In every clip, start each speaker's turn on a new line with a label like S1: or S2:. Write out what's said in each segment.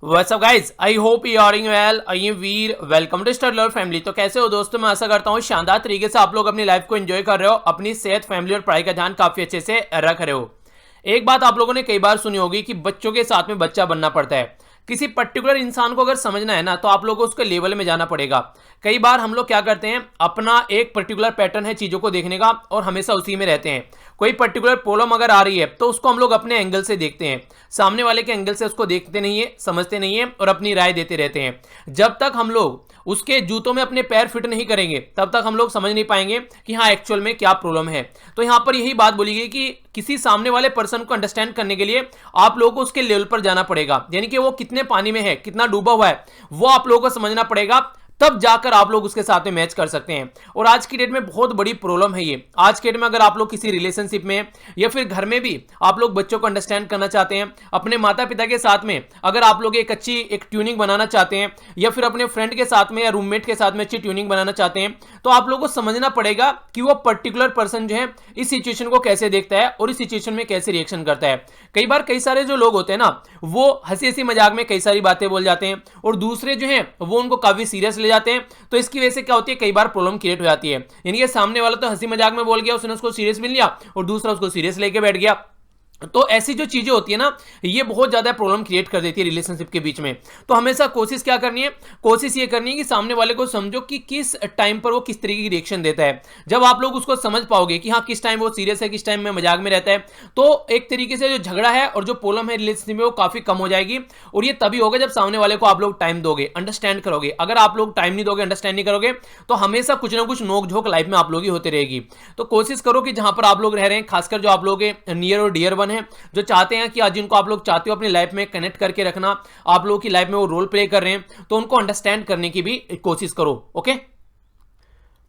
S1: What's up guys, I hope you are well. I am Veer, welcome to study lover family. तो कैसे हो दोस्तों, मैं आशा करता हूँ शानदार तरीके से आप लोग अपनी लाइफ को एंजॉय कर रहे हो, अपनी सेहत, फैमिली और पढ़ाई का ध्यान काफी अच्छे से रख रहे हो। एक बात आप लोगों ने कई बार सुनी होगी कि बच्चों के साथ में बच्चा बनना पड़ता है। किसी पर्टिकुलर इंसान को अगर समझना है ना, तो आप लोगों को उसके लेवल में जाना पड़ेगा। कई बार हम लोग क्या करते हैं, अपना एक पर्टिकुलर पैटर्न है चीजों को देखने का और हमेशा उसी में रहते हैं। कोई पर्टिकुलर प्रॉब्लम अगर आ रही है तो उसको हम लोग अपने एंगल से देखते हैं, सामने वाले के एंगल से उसको देखते नहीं है, समझते नहीं है और अपनी राय देते रहते हैं। जब तक हम लोग उसके जूतों में अपने पैर फिट नहीं करेंगे तब तक हम लोग समझ नहीं पाएंगे कि हाँ एक्चुअल में क्या प्रॉब्लम है। तो यहां पर यही बात बोली गई कि किसी सामने वाले पर्सन को अंडरस्टैंड करने के लिए आप लोगों को उसके लेवल पर जाना पड़ेगा, यानी कि वो कितने पानी में है, कितना डूबा हुआ है, वो आप लोगों को समझना पड़ेगा। तब जाकर आप लोग उसके साथ में मैच कर सकते हैं। और आज की डेट में बहुत बड़ी प्रॉब्लम है ये। आज की डेट में अगर आप लोग किसी रिलेशनशिप में या फिर घर में भी आप लोग बच्चों को अंडरस्टैंड करना चाहते हैं, अपने माता पिता के साथ में अगर आप लोग एक अच्छी एक ट्यूनिंग बनाना चाहते हैं, या फिर अपने फ्रेंड के साथ में या रूममेट के साथ में अच्छी ट्यूनिंग बनाना चाहते हैं, तो आप लोगों को समझना पड़ेगा कि वो पर्टिकुलर पर्सन जो है इस सिचुएशन को कैसे देखता है और इस सिचुएशन में कैसे रिएक्शन करता है। कई बार कई सारे जो लोग होते हैं ना, वो हंसी हंसी मजाक में कई सारी बातें बोल जाते हैं और दूसरे जो हैं वो उनको काफी सीरियस ले जाते हैं। तो इसकी वजह से क्या होती है, कई बार प्रॉब्लम क्रिएट हो जाती है। यानी कि सामने वाला तो हंसी मजाक में बोल गया, उसने उसको सीरियस मिल लिया और दूसरा उसको सीरियस लेके बैठ गया। तो ऐसी जो चीजें होती है ना, ये बहुत ज्यादा प्रॉब्लम क्रिएट कर देती है रिलेशनशिप के बीच में। तो हमेशा कोशिश क्या करनी है, कोशिश ये करनी है कि सामने वाले को समझो कि किस टाइम पर वो किस तरीके की रिएक्शन देता है। जब आप लोग उसको समझ पाओगे कि हाँ किस टाइम वो सीरियस है, किस टाइम में मजाक में रहता है, तो एक तरीके से जो झगड़ा है और जो प्रॉब्लम है रिलेशनशिप में वो काफी कम हो जाएगी। और ये तभी होगा जब सामने वाले को आप लोग टाइम दोगे, अंडरस्टैंड करोगे। अगर आप लोग टाइम नहीं दोगे, अंडरस्टैंड नहीं करोगे, तो हमेशा कुछ ना कुछ नोक झोंक लाइफ में आप लोग ही होती रहेगी। तो कोशिश करो कि जहां पर आप लोग रह रहे हैं, खासकर जो आप लोग नियर और डियर वन है, जो चाहते हैं कि आज जिनको आप लोग चाहते हो अपनी लाइफ में कनेक्ट करके रखना, आप लोगों की लाइफ में वो रोल प्ले कर रहे हैं, तो उनको अंडरस्टैंड करने की भी कोशिश करो। ओके,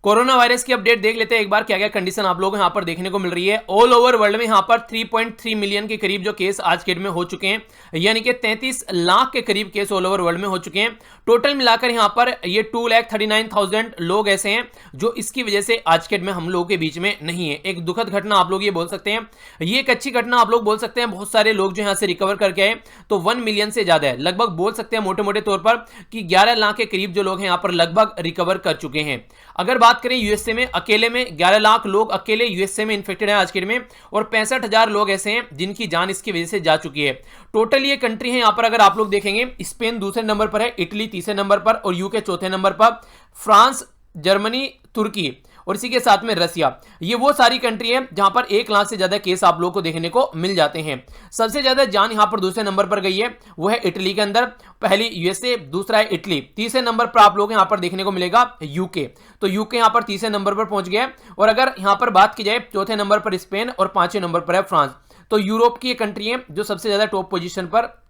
S1: कोरोना वायरस की अपडेट देख लेते हैं एक बार, क्या क्या कंडीशन आप लोगों को यहां पर देखने को मिल रही है। ऑल ओवर वर्ल्ड में यहां पर 3.3 मिलियन के करीब जो केस आज के डेट में हो चुके हैं, यानी कि 33 लाख के करीब केस ऑल ओवर वर्ल्ड में हो चुके हैं। टोटल मिलाकर यहां पर ये 2,39,000 लोग ऐसे हैं जो इसकी वजह से आज के डेट में हम लोगों के बीच में नहीं है। एक दुखद घटना आप लोग ये बोल सकते हैं, ये एक अच्छी घटना आप लोग बोल सकते हैं। बहुत सारे लोग जो यहां से रिकवर करके आए, तो 1 मिलियन से ज्यादा है, लगभग बोल सकते हैं मोटे मोटे तौर पर कि 11 लाख के करीब जो लोग हैं यहां पर लगभग रिकवर कर चुके हैं। अगर बात करें यूएसए में, अकेले में 11 लाख लोग अकेले यूएसए में इन्फेक्टेड है आज के डेट में, और 65,000 लोग ऐसे हैं जिनकी जान इसकी वजह से जा चुकी है। टोटल ये कंट्री है, यहां पर अगर आप लोग देखेंगे, स्पेन दूसरे नंबर पर है, इटली तीसरे नंबर पर और यूके चौथे नंबर पर, फ्रांस, जर्मनी, तुर्की और इसी के साथ में रसिया। ये वो सारी कंट्री है जहां पर 1 लाख से ज्यादा केस आप लोगों को देखने को मिल जाते हैं। सबसे ज्यादा जान यहां पर दूसरे नंबर पर गई है, वो है इटली के अंदर। पहली यूएसए, दूसरा है इटली, तीसरे नंबर पर आप लोग यहां पर देखने को मिलेगा यूके। तो यूके यहां पर तीसरे नंबर पर पहुंच गया। और अगर यहां पर बात की जाए, चौथे नंबर पर स्पेन और पांचवें नंबर पर है फ्रांस। तो यूरोप की ये कंट्री है जो सबसे ज्यादा टॉप पोजीशन पर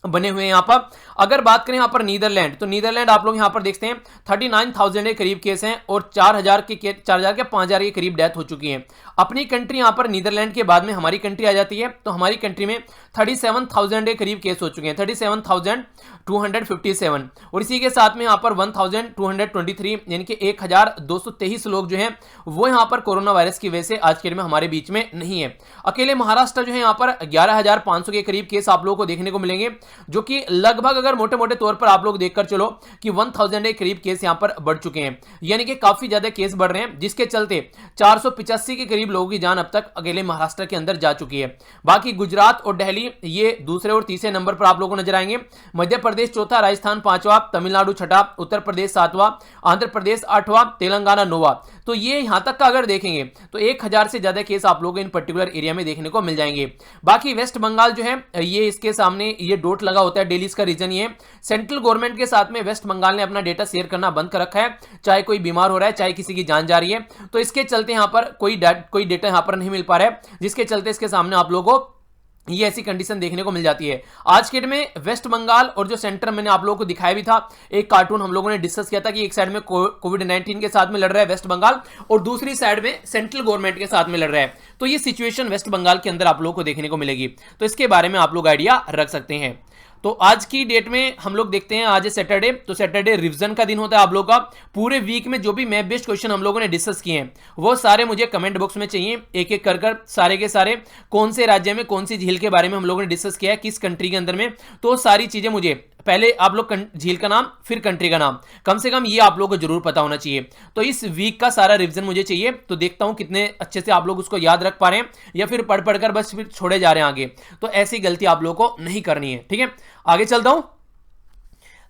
S1: बने हुए हैं यहां पर। अगर बात करें यहां पर नीदरलैंड, तो नीदरलैंड आप लोग यहां पर देखते हैं 39,000 के करीब केस हैं और 4,000 के 5,000 के करीब डेथ हो चुकी है। अपनी कंट्री यहां पर नीदरलैंड के बाद में हमारी कंट्री आ जाती है, तो हमारी कंट्री में 37,000 के करीब केस हो चुके हैं, 37,257। और इसी के साथ में यहां पर 1,223 यानी कि 1,223 लोग जो हैं वो यहां पर कोरोना वायरस की वजह से आज के दिन में हमारे बीच में नहीं है। अकेले महाराष्ट्र जो है यहां पर 11,500 के करीब केस आप लोगों को देखने को मिलेंगे, जो कि लगभग अगर मोटे मोटे तौर पर आप लोग देखकर चलो कि 1,000 के करीब केस यहां पर बढ़ चुके हैं, यानी कि काफी ज्यादा केस बढ़ रहे हैं, जिसके चलते 485 के करीब लोगों की जान अब तक अकेले महाराष्ट्र के अंदर जा चुकी है। बाकी गुजरात और दिल्ली ये दूसरे और तीसरे नंबर पर आप लोगों को नजर आएंगे। मध्य प्रदेश चौथा, राजस्थान पांचवा, तमिलनाडु छठा, उत्तर प्रदेश सातवां, आंध्र प्रदेश आठवां, तेलंगाना नौवां। तो ये यहां तक का अगर देखेंगे तो 1,000 से ज्यादा केस आप लोग इन पर्टिकुलर एरिया में देखने को मिल जाएंगे। बाकी वेस्ट बंगाल जो है ये इसके सामने ये डॉट लगा होता है, दिल्ली इसका रीजन ये है। सेंट्रल गवर्नमेंट के साथ में वेस्ट बंगाल ने अपना डेटा शेयर करना बंद कर रखा है, चाहे कोई बीमार हो रहा है, चाहे किसी की जान जा रही है, तो इसके चलते यहां पर कोई डेटा यहां पर नहीं मिल पा रहा है, जिसके चलते इसके सामने आप लोगों को ये ऐसी कंडीशन देखने को मिल जाती है। आज के डेट में वेस्ट बंगाल और जो सेंटर मैंने आप लोगों को दिखाया भी था, एक कार्टून हम लोगों ने डिस्कस किया था कि एक साइड में कोविड-19 के साथ में लड़ रहा है वेस्ट बंगाल और दूसरी साइड में सेंट्रल गवर्नमेंट के साथ में लड़ रहा है। तो ये सिचुएशन वेस्ट बंगाल के अंदर आप लोगों को देखने को मिलेगी, तो इसके बारे में आप लोग आइडिया रख सकते हैं। तो आज की डेट में हम लोग देखते हैं, आज है सैटरडे, तो सैटरडे रिवीजन का दिन होता है आप लोगों का। पूरे वीक में जो भी मैथ बेस्ड क्वेश्चन हम लोगों ने डिस्कस किए हैं वो सारे मुझे कमेंट बॉक्स में चाहिए, एक एक कर सारे के सारे। कौन से राज्य में कौन सी झील के बारे में हम लोगों ने डिस्कस किया है, किस कंट्री के अंदर में, तो सारी चीजें मुझे पहले आप लोग झील का नाम फिर कंट्री का नाम, कम से कम ये आप लोगों को जरूर पता होना चाहिए। तो इस वीक का सारा रिवीजन मुझे चाहिए, तो देखता हूं कितने अच्छे से आप लोग उसको याद रख पा रहे हैं या फिर पढ़ पढ़कर बस फिर छोड़े जा रहे हैं आगे। तो ऐसी गलती आप लोगों को नहीं करनी है, ठीक है। आगे चलता हूं।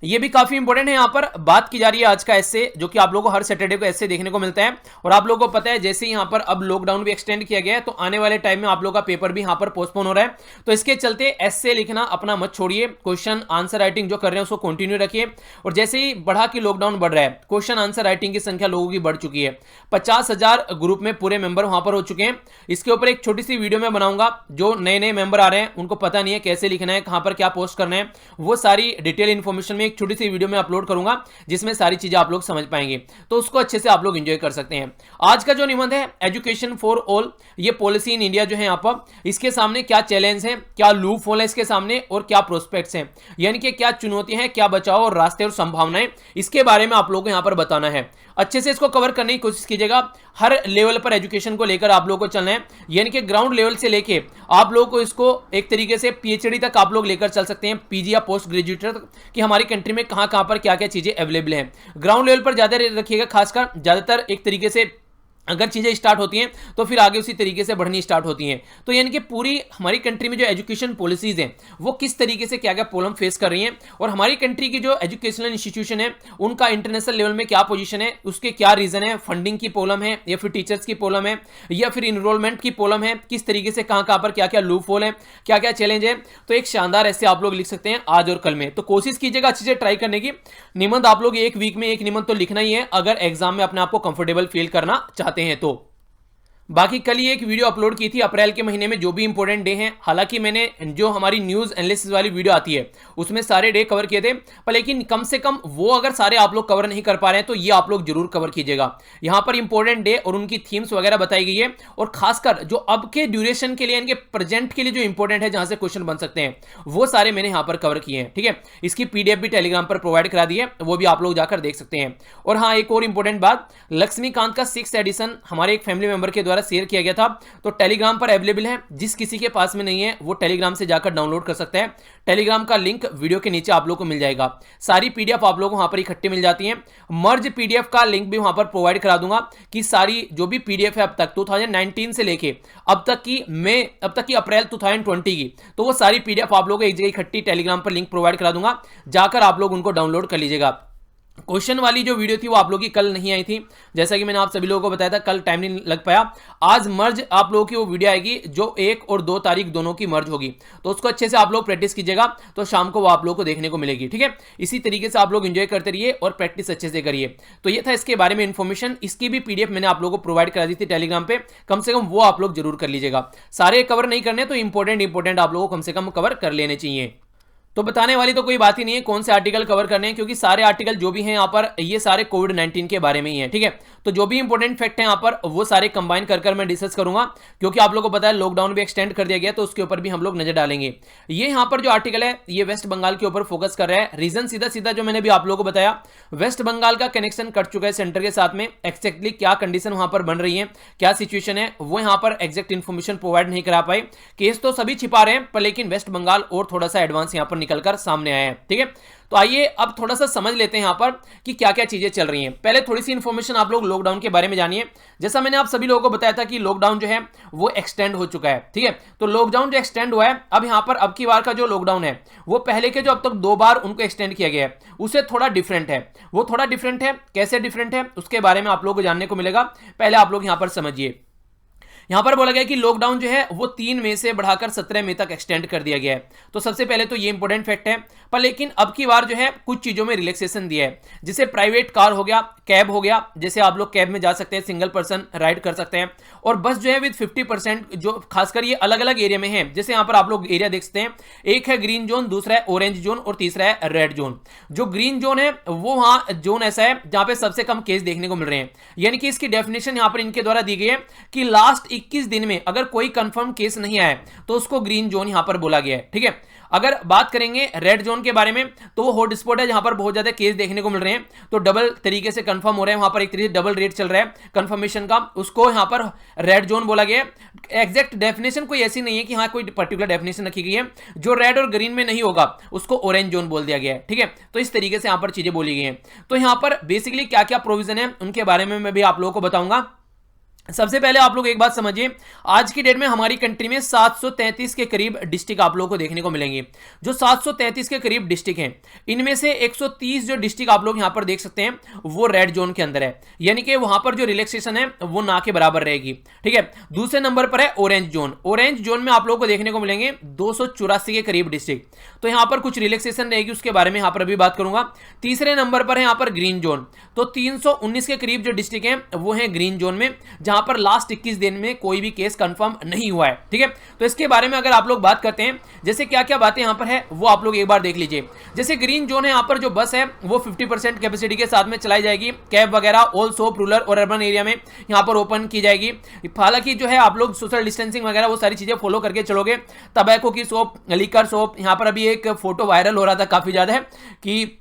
S1: ये भी काफी इंपॉर्टेंट है, यहां पर बात की जा रही है आज का एस्से, जो कि आप लोगों को हर सैटरडे को एस्से देखने को मिलता है। और आप लोगों को पता है जैसे ही यहां पर अब लॉकडाउन भी एक्सटेंड किया गया है, तो आने वाले टाइम में आप लोगों का पेपर भी यहां पर पोस्टपोन हो रहा है। तो इसके चलते एस्से लिखना अपना मत छोड़िए, क्वेश्चन आंसर राइटिंग जो कर रहे हैं उसको कंटिन्यू रखिए। और जैसे ही बढ़ा कि लॉकडाउन बढ़ रहा है, क्वेश्चन आंसर राइटिंग की संख्या लोगों की बढ़ चुकी है, 50,000 ग्रुप में पूरे मेंबर वहां पर हो चुके हैं। इसके ऊपर एक छोटी सी वीडियो में बनाऊंगा, जो नए नए मेंबर आ रहे हैं उनको पता नहीं है कैसे लिखना है, कहां पर क्या पोस्ट करना है, वो सारी डिटेल इंफॉर्मेशन में एक छोटी सी वीडियो में अपलोड करूंगा, जिसमें सारी चीजें आप लोग समझ पाएंगे, तो उसको अच्छे से आप लोग एंजॉय कर सकते हैं। आज का जो निबंध है एजुकेशन फॉर ऑल, ये पॉलिसी इन इंडिया जो है यहाँ पर, इसके सामने क्या चैलेंज है, क्या लूप होल है इसके सामने, और क्या प्रोस्पेक्ट्स हैं, यानी कि क्या चुनौतियां हैं, क्या बचाव और रास्ते और संभावनाएं, इसके बारे में आप लोगों को यहां पर बताना है। अच्छे से इसको कवर करने की कोशिश कीजिएगा। हर लेवल पर एजुकेशन को लेकर आप लोगों को चलना है, यानी कि ग्राउंड लेवल से लेके आप लोगों को इसको एक तरीके से पीएचडी तक आप लोग लेकर चल सकते हैं, पीजी या पोस्ट ग्रेजुएट तक, कि हमारी कंट्री में कहां कहां पर क्या क्या चीजें अवेलेबल हैं। ग्राउंड लेवल पर ज्यादा रखिएगा, खासकर ज्यादातर एक तरीके से अगर चीजें स्टार्ट होती हैं तो फिर आगे उसी तरीके से बढ़नी स्टार्ट होती हैं। तो यानी कि पूरी हमारी कंट्री में जो एजुकेशन पॉलिसीज हैं वो किस तरीके से क्या क्या प्रॉब्लम फेस कर रही हैं, और हमारी कंट्री की जो एजुकेशनल इंस्टीट्यूशन है उनका इंटरनेशनल लेवल में क्या पोजीशन है, उसके क्या रीजन है, फंडिंग की प्रॉब्लम है या फिर टीचर्स की प्रॉब्लम है या फिर इनरोलमेंट की प्रॉब्लम है, किस तरीके से कहां कहां पर क्या क्या लूप होल है, क्या क्या चैलेंज है। तो एक शानदार ऐसे आप लोग लिख सकते हैं आज और कल में। तो कोशिश कीजिएगा अच्छे से ट्राई करने की। निबंध आप लोग एक वीक में एक निबंध तो लिखना ही है, अगर एग्जाम में अपने आप को कंफर्टेबल फील करना चाहते हैं तो। बाकी कल ही एक वीडियो अपलोड की थी अप्रैल के महीने में, जो भी इंपॉर्टेंट डे हैं। हालांकि मैंने जो हमारी न्यूज एनालिसिस वाली वीडियो आती है उसमें सारे डे कवर किए थे, पर लेकिन कम से कम वो अगर सारे आप लोग कवर नहीं कर पा रहे हैं तो ये आप लोग जरूर कवर कीजिएगा। यहां पर इंपॉर्टेंट डे और उनकी थीम्स वगैरह बताई गई है, और खासकर जो अब के ड्यूरेशन के लिए, इनके प्रेजेंट के लिए जो इंपॉर्टेंट है, जहां से क्वेश्चन बन सकते हैं, वो सारे मैंने यहां पर कवर किए हैं, ठीक है। इसकी पीडीएफ भी टेलीग्राम पर प्रोवाइड करा दी है, वो भी आप लोग जाकर देख सकते हैं। और हाँ, एक और इंपॉर्टेंट बात, लक्ष्मीकांत का 6th एडिशन हमारे एक फैमिली मेंबर के द्वारा शेयर किया गया था, तो टेलीग्राम पर अवेलेबल है। जिस किसी के पास में नहीं है वो टेलीग्राम से जाकर डाउनलोड कर सकता है। टेलीग्राम का लिंक वीडियो के नीचे आप लोगों को मिल जाएगा। सारी पीडीएफ आप लोगों को वहां पर इकट्ठी मिल जाती हैं। मर्ज पीडीएफ का लिंक भी वहां पर प्रोवाइड करा दूंगा, कि सारी जो भी पीडीएफ है अब तक 2019 से लेके अब तक की अप्रैल 2020 की, तो वो सारी पीडीएफ आप लोगों को एक जगह इकट्ठी टेलीग्राम पर लिंक प्रोवाइड करा दूंगा, जाकर आप लोग उनको डाउनलोड कर लीजिएगा। क्वेश्चन वाली जो वीडियो थी वो आप लोगों की कल नहीं आई थी, जैसा कि मैंने आप सभी लोगों को बताया था, कल टाइम नहीं लग पाया। आज मर्ज आप लोगों की वो वीडियो आएगी जो 1 और 2 तारीख दोनों की मर्ज होगी, तो उसको अच्छे से आप लोग प्रैक्टिस कीजिएगा, तो शाम को वो आप लोगों को देखने को मिलेगी, ठीक है। इसी तरीके से आप लोग एंजॉय करते रहिए और प्रैक्टिस अच्छे से करिए। तो ये था इसके बारे में इंफॉर्मेशन। इसकी भी पीडीएफ मैंने आप लोगों को प्रोवाइड करा दी थी टेलीग्राम पे, कम से कम वो आप लोग जरूर कर लीजिएगा। सारे कवर नहीं करने तो इंपॉर्टेंट आप लोगों को कम से कम कवर कर लेने चाहिए। तो बताने वाली तो कोई बात ही नहीं है कौन से आर्टिकल कवर करने हैं, क्योंकि सारे आर्टिकल जो भी हैं यहाँ पर ये सारे कोविड-19 के बारे में ही है, ठीक है। तो जो भी इंपॉर्टेंट फैक्ट है यहाँ पर वो सारे कंबाइन कर मैं डिस्कस करूंगा, क्योंकि आप लोगों को पता है लॉकडाउन भी एक्सटेंड कर दिया गया, तो उसके ऊपर भी हम लोग नजर डालेंगे। ये यहाँ पर जो आर्टिकल है ये वेस्ट बंगाल के ऊपर फोकस कर रहा है। रीजन सीधा सीधा जो मैंने भी आप लोगों को बताया, वेस्ट बंगाल का कनेक्शन कट चुका है सेंटर के साथ में। एक्जैक्टली क्या कंडीशन वहां पर बन रही है, क्या सिचुएशन है, वो यहाँ पर एग्जैक्ट इन्फॉर्मेशन प्रोवाइड नहीं करा पाए। केस तो सभी छिपा रहे हैं, पर लेकिन वेस्ट बंगाल और थोड़ा सा एडवांस यहाँ पर निकलकर सामने आया है, ठीक है। तो आइए अब थोड़ा सा समझ लेते हैं यहां पर कि क्या क्या चीजें चल रही हैं। पहले थोड़ी सी इंफॉर्मेशन आप लोग लॉकडाउन के बारे में जानिए। जैसा मैंने आप सभी लोगों को बताया था कि लॉकडाउन जो है वो एक्सटेंड हो चुका है, ठीक है। तो लॉकडाउन जो एक्सटेंड हुआ है, अब यहां पर अब की बार का जो लॉकडाउन है वो पहले के जो अब तक 2 बार उनको एक्सटेंड किया गया है उससे थोड़ा डिफरेंट है। वो थोड़ा डिफरेंट है, कैसे डिफरेंट है उसके बारे में आप लोगों को जानने को मिलेगा। पहले आप लोग यहां पर समझिए। यहां पर बोला गया कि लॉकडाउन जो है वो 3 मई से बढ़ाकर 17 मई तक एक्सटेंड कर दिया गया है। तो सबसे पहले तो ये इंपॉर्टेंट फैक्ट है, पर लेकिन अब की बार जो है कुछ चीजों में रिलैक्सेशन दिया है, जैसे प्राइवेट कार हो गया, कैब हो गया, जैसे आप लोग कैब में जा सकते हैं, सिंगल पर्सन राइड कर सकते हैं। और बस जो है विद 50%, जो खासकर ये अलग अलग एरिया में है। जैसे यहां पर आप लोग एरिया देख सकते हैं, एक है ग्रीन जोन, दूसरा है ऑरेंज जोन और तीसरा है रेड जोन। जो ग्रीन जोन है वो वहां जोन ऐसा है जहां पे सबसे कम केस देखने को मिल रहे हैं, यानी कि इसकी डेफिनेशन यहां पर इनके द्वारा दी गई है कि लास्ट 21 दिन में अगर कोई कंफर्म केस नहीं आया तो उसको ग्रीन जोन यहां पर बोला गया है, ठीक है। अगर बात करेंगे रेड जोन के बारे में तो वो हॉट स्पॉट है जहां पर बहुत ज्यादा केस देखने को मिल रहे हैं, तो डबल तरीके से कंफर्म हो रहे हैं, वहां पर एक तरीके से डबल रेट चल रहा है कंफर्मेशन का, उसको यहां पर रेड जोन बोला गया है। एग्जैक्ट डेफिनेशन कोई ऐसी नहीं है कि हाँ कोई पर्टिकुलर डेफिनेशन रखी गई है, जो रेड और ग्रीन में नहीं होगा उसको ऑरेंज जोन बोल दिया गया है, ठीक है। तो इस तरीके से यहां पर चीजें बोली गई हैं। तो यहां पर बेसिकली क्या क्या प्रोविजन है उनके बारे में मैं भी आप लोगों को बताऊंगा। सबसे पहले आप लोग एक बात समझिए, आज की डेट में हमारी कंट्री में 733 के करीब डिस्ट्रिक्ट आप लोगों को देखने को मिलेंगे। जो 733 के करीब डिस्ट्रिक्ट हैं, इनमें से 130 जो डिस्ट्रिक्ट आप लोग यहां पर देख सकते हैं वो रेड जोन के अंदर है, यानी कि वहां पर जो रिलैक्सेशन है वो ना के बराबर रहेगी, ठीक है। दूसरे नंबर पर है ऑरेंज जोन। ऑरेंज जोन में आप लोगों को देखने को मिलेंगे 284 के करीब डिस्ट्रिक्ट, तो यहां पर कुछ रिलैक्सेशन रहेगी, उसके बारे में यहां पर अभी बात करूंगा। तीसरे नंबर पर है यहां पर ग्रीन जोन, तो 319 के करीब जो डिस्ट्रिक्ट हैं वो है ग्रीन जोन में, जहां पर लास्ट 21 दिन में कोई भी केस कंफर्म नहीं हुआ है, ठीक है। तो इसके बारे में अगर आप लोग बात करते हैं, जैसे क्या क्या बातें यहां पर है वो आप लोग एक बार देख लीजिए। जैसे ग्रीन जोन है, यहां पर जो बस है वो 50% कैपेसिटी के साथ में चलाई जाएगी, कैब वगैरह ऑल सोप रूरल और अर्बन एरिया में यहां पर ओपन की जाएगी। हालांकि जो है आप लोग सोशल डिस्टेंसिंग वगैरह वो सारी चीजें फॉलो करके चलोगे। टबैको की सोप, लिकर सोप, यहां पर अभी एक फोटो वायरल हो रहा था काफी ज्यादा है कि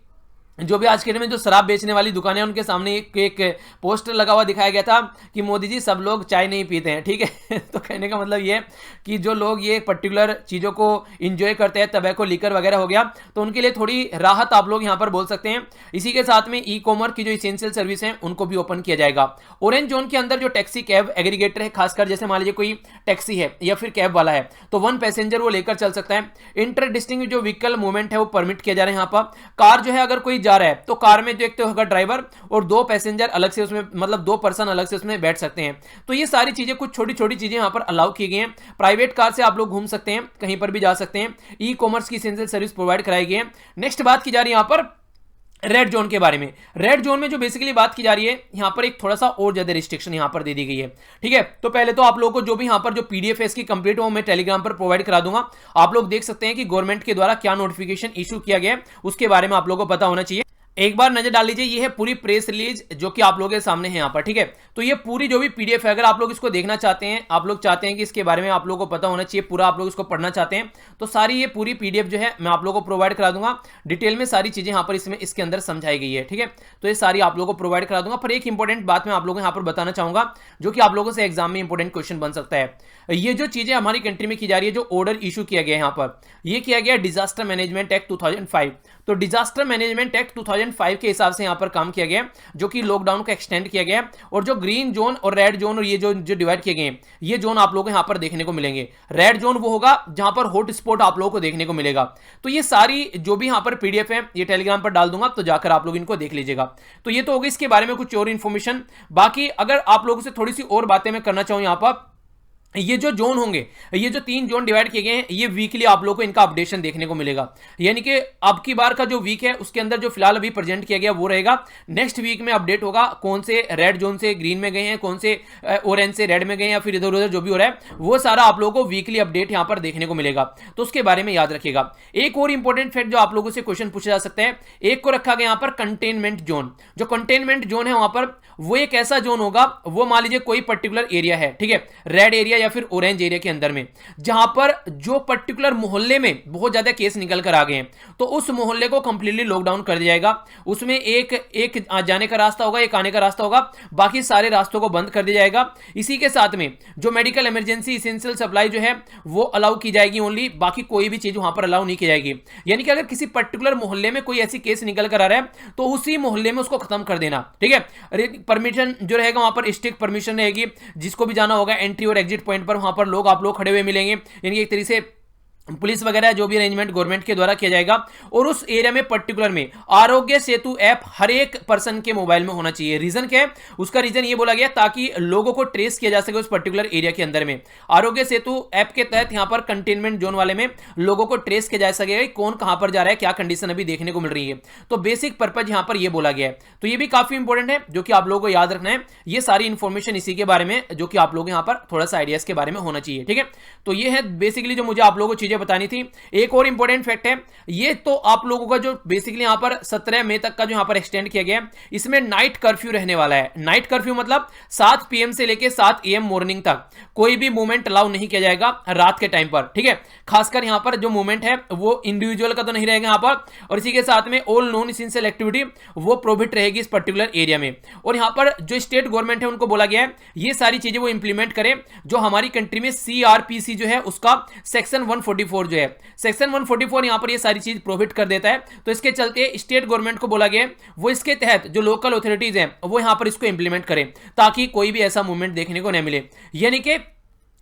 S1: जो भी आज के डेट में जो शराब बेचने वाली दुकानें हैं उनके सामने एक पोस्टर लगा हुआ दिखाया गया था कि मोदी जी सब लोग चाय नहीं पीते हैं, ठीक है। तो कहने का मतलब ये है कि जो लोग ये पर्टिकुलर चीज़ों को इंजॉय करते हैं, टबैको लीकर वगैरह हो गया, तो उनके लिए थोड़ी राहत आप लोग यहाँ पर बोल सकते हैं। इसी के साथ में ई कॉमर्स की जो इसेंशियल सर्विस है उनको भी ओपन किया जाएगा। ऑरेंज जोन के अंदर जो टैक्सी कैब एग्रीगेटर है, खासकर जैसे मान लीजिए कोई टैक्सी है या फिर कैब वाला है, तो 1 पैसेंजर वो लेकर चल सकता है। इंटर डिस्ट्रिक्ट जो व्हीकल मूवमेंट है वो परमिट किया जा रहा है। यहाँ पर कार जो है अगर कोई जा रहा है तो कार में जो एक तो होगा ड्राइवर और 2 पैसेंजर अलग से उसमें, मतलब 2 पर्सन अलग से उसमें बैठ सकते हैं। तो ये सारी चीजें कुछ छोटी छोटी चीजें यहां पर अलाउ की गई हैं। प्राइवेट कार से आप लोग घूम सकते हैं, कहीं पर भी जा सकते हैं। ई कॉमर्स की एसेंशियल सर्विस प्रोवाइड कराई गई है। नेक्स्ट बात की जा रही है यहां पर रेड जोन के बारे में। रेड जोन में जो बेसिकली बात की जा रही है यहां पर एक थोड़ा सा और ज्यादा रिस्ट्रिक्शन यहां पर दे दी गई है, ठीक है। तो पहले तो आप लोगों को जो भी यहां पर जो पीडीएफ है इसकी कंप्लीट वो मैं टेलीग्राम पर प्रोवाइड करा दूंगा। आप लोग देख सकते हैं कि गवर्नमेंट के द्वारा क्या नोटिफिकेशन इशू किया गया है, उसके बारे में आप लोगों को पता होना चाहिए। एक बार नजर डाल लीजिए, ये है पूरी प्रेस रिलीज जो कि आप लोगों के सामने है यहाँ पर, ठीक है। तो ये पूरी जो भी पीडीएफ है, अगर आप लोग इसको देखना चाहते हैं, आप लोग चाहते हैं कि इसके बारे में आप लोगों को पता होना चाहिए पूरा, आप लोग इसको पढ़ना चाहते हैं, तो सारी ये पूरी पीडीएफ जो है मैं आप लोगों को प्रोवाइड करा दूंगा। डिटेल में सारी चीजें यहाँ पर इसमें इसके अंदर समझाई गई है, ठीक है। तो ये सारी आप लोगों को प्रोवाइड करा दूंगा। पर एक इंपॉर्टेंट बात मैं आप लोगों को यहाँ पर बताना चाहूंगा, जो कि आप लोगों से एग्जाम में इंपॉर्टेंट क्वेश्चन बन सकता है। ये जो चीजें हमारी कंट्री में की जा रही है, जो ऑर्डर इशू किया गया है यहाँ पर, ये किया गया डिजास्टर मैनेजमेंट एक्ट 2005। तो डिजास्टर मैनेजमेंट एक्ट 2005 के हिसाब से यहां पर काम किया गया, जो कि लॉकडाउन को एक्सटेंड किया गया। और जो ग्रीन जोन और रेड जोन और ये जो डिवाइड किए गए, ये जोन आप लोगों को यहां पर देखने को मिलेंगे। रेड जोन वो होगा जहां पर हॉट स्पॉट आप लोगों को देखने को मिलेगा। तो ये सारी जो भी यहां पर पीडीएफ है ये टेलीग्राम पर डाल दूंगा, तो जाकर आप लोग इनको देख लीजिएगा। तो ये तो होगी इसके बारे में कुछ और इन्फॉर्मेशन। बाकी अगर आप लोगों से थोड़ी सी और बातें मैं करना चाहूं, यहां पर ये जो जोन होंगे, ये जो 3 जोन डिवाइड किए गए हैं, ये वीकली आप लोगों को इनका अपडेशन देखने को मिलेगा। यानी कि अब की बार का जो वीक है उसके अंदर जो फिलहाल अभी प्रेजेंट किया गया वो रहेगा। नेक्स्ट वीक में अपडेट होगा कौन से रेड जोन से ग्रीन में गए हैं, कौन से ऑरेंज से रेड में गए हैं, या फिर इधर उधर जो भी हो रहा है वो सारा आप लोगों को वीकली अपडेट यहां पर देखने को मिलेगा। तो उसके बारे में याद रखिएगा। एक और इंपॉर्टेंट फैक्ट जो आप लोगों से क्वेश्चन पूछा जा सकता है, एक को रखा गया यहां पर कंटेनमेंट जोन। जो कंटेनमेंट जोन है वहां पर वो एक ऐसा जोन होगा, वो मान लीजिए कोई पर्टिकुलर एरिया है, ठीक है, रेड एरिया या फिर ऑरेंज एरिया के अंदर में, जहां पर जो पर्टिकुलर मोहल्ले में बहुत ज्यादा केस निकल कर आ गए हैं, तो उस मोहल्ले को कंप्लीटली लॉकडाउन कर दिया जाएगा। उसमें एक जाने का रास्ता होगा, एक आने का रास्ता होगा, बाकी सारे रास्तों को बंद कर दिया जाएगा। इसी के साथ में जो मेडिकल इमरजेंसी इसेंशियल सप्लाई जो है वो अलाउ की जाएगी ओनली, बाकी कोई भी चीज वहां पर अलाउ नहीं की जाएगी। यानी कि अगर किसी पर्टिकुलर मोहल्ले में कोई ऐसी केस निकल कर आ रहा है तो उसी मोहल्ले में उसको खत्म कर देना, ठीक है। परमिशन जो रहेगा वहां पर स्ट्रिक्ट परमिशन रहेगी, जिसको भी जाना होगा एंट्री और एग्जिट पॉइंट पर वहां पर आप लोग खड़े हुए मिलेंगे। यानी एक तरीके से पुलिस वगैरह जो भी अरेंजमेंट गवर्नमेंट के द्वारा किया जाएगा। और उस एरिया में पर्टिकुलर में आरोग्य सेतु ऐप हर एक पर्सन के मोबाइल में होना चाहिए। रीजन क्या है? उसका रीजन ये बोला गया ताकि लोगों को ट्रेस किया जा सके उस पर्टिकुलर एरिया के अंदर में। आरोग्य सेतु ऐप के तहत यहां पर कंटेनमेंट जोन वाले में लोगों को ट्रेस किया जा सकेगा कौन कहां पर जा रहा है, क्या कंडीशन अभी देखने को मिल रही है। तो बेसिक पर्पज यहां पर यह बोला गया है। तो ये भी काफी इंपॉर्टेंट है जो कि आप लोगों को याद रखना है। ये सारी इंफॉर्मेशन इसी के बारे में जो कि आप लोग यहां पर थोड़ा सा आइडियाज के बारे में होना चाहिए, ठीक है। तो ये है बेसिकली जो मुझे आप लोगों को चीजें चीजें बतानी थी। एक और इंपॉर्टेंट फैक्ट है, ये तो आप लोगों का जो बेसिकली यहां पर 17 मई तक का जो यहां पर एक्सटेंड किया गया है, इसमें नाइट कर्फ्यू रहने वाला है। नाइट कर्फ्यू मतलब 7 PM से लेकर 7 AM मॉर्निंग तक कोई भी मूवमेंट अलाउ नहीं किया जाएगा रात के टाइम पर, ठीक है। खासकर यहां पर जो मूवमेंट है वो इंडिविजुअल का तो नहीं रहेगा यहां पर, और इसी के साथ में ऑल नॉन एसेंशियल एक्टिविटी वो प्रोहिबिट रहेगी इस पर्टिकुलर एरिया में। और यहां पर जो स्टेट गवर्नमेंट है उनको बोला गया है ये सारी चीजें वो इंप्लीमेंट करें जो हमारी कंट्री में CRPC जो है उसका सेक्शन 144 जो है, सेक्शन 144 यहां पर ये सारी चीज प्रोहिबिट कर देता है। तो इसके चलते स्टेट गवर्नमेंट को बोला गया है वो इसके तहत जो लोकल अथॉरिटीज हैं वो यहां पर इसको इंप्लीमेंट करें ताकि कोई भी ऐसा मूवमेंट देखने को नहीं मिले। यानी कि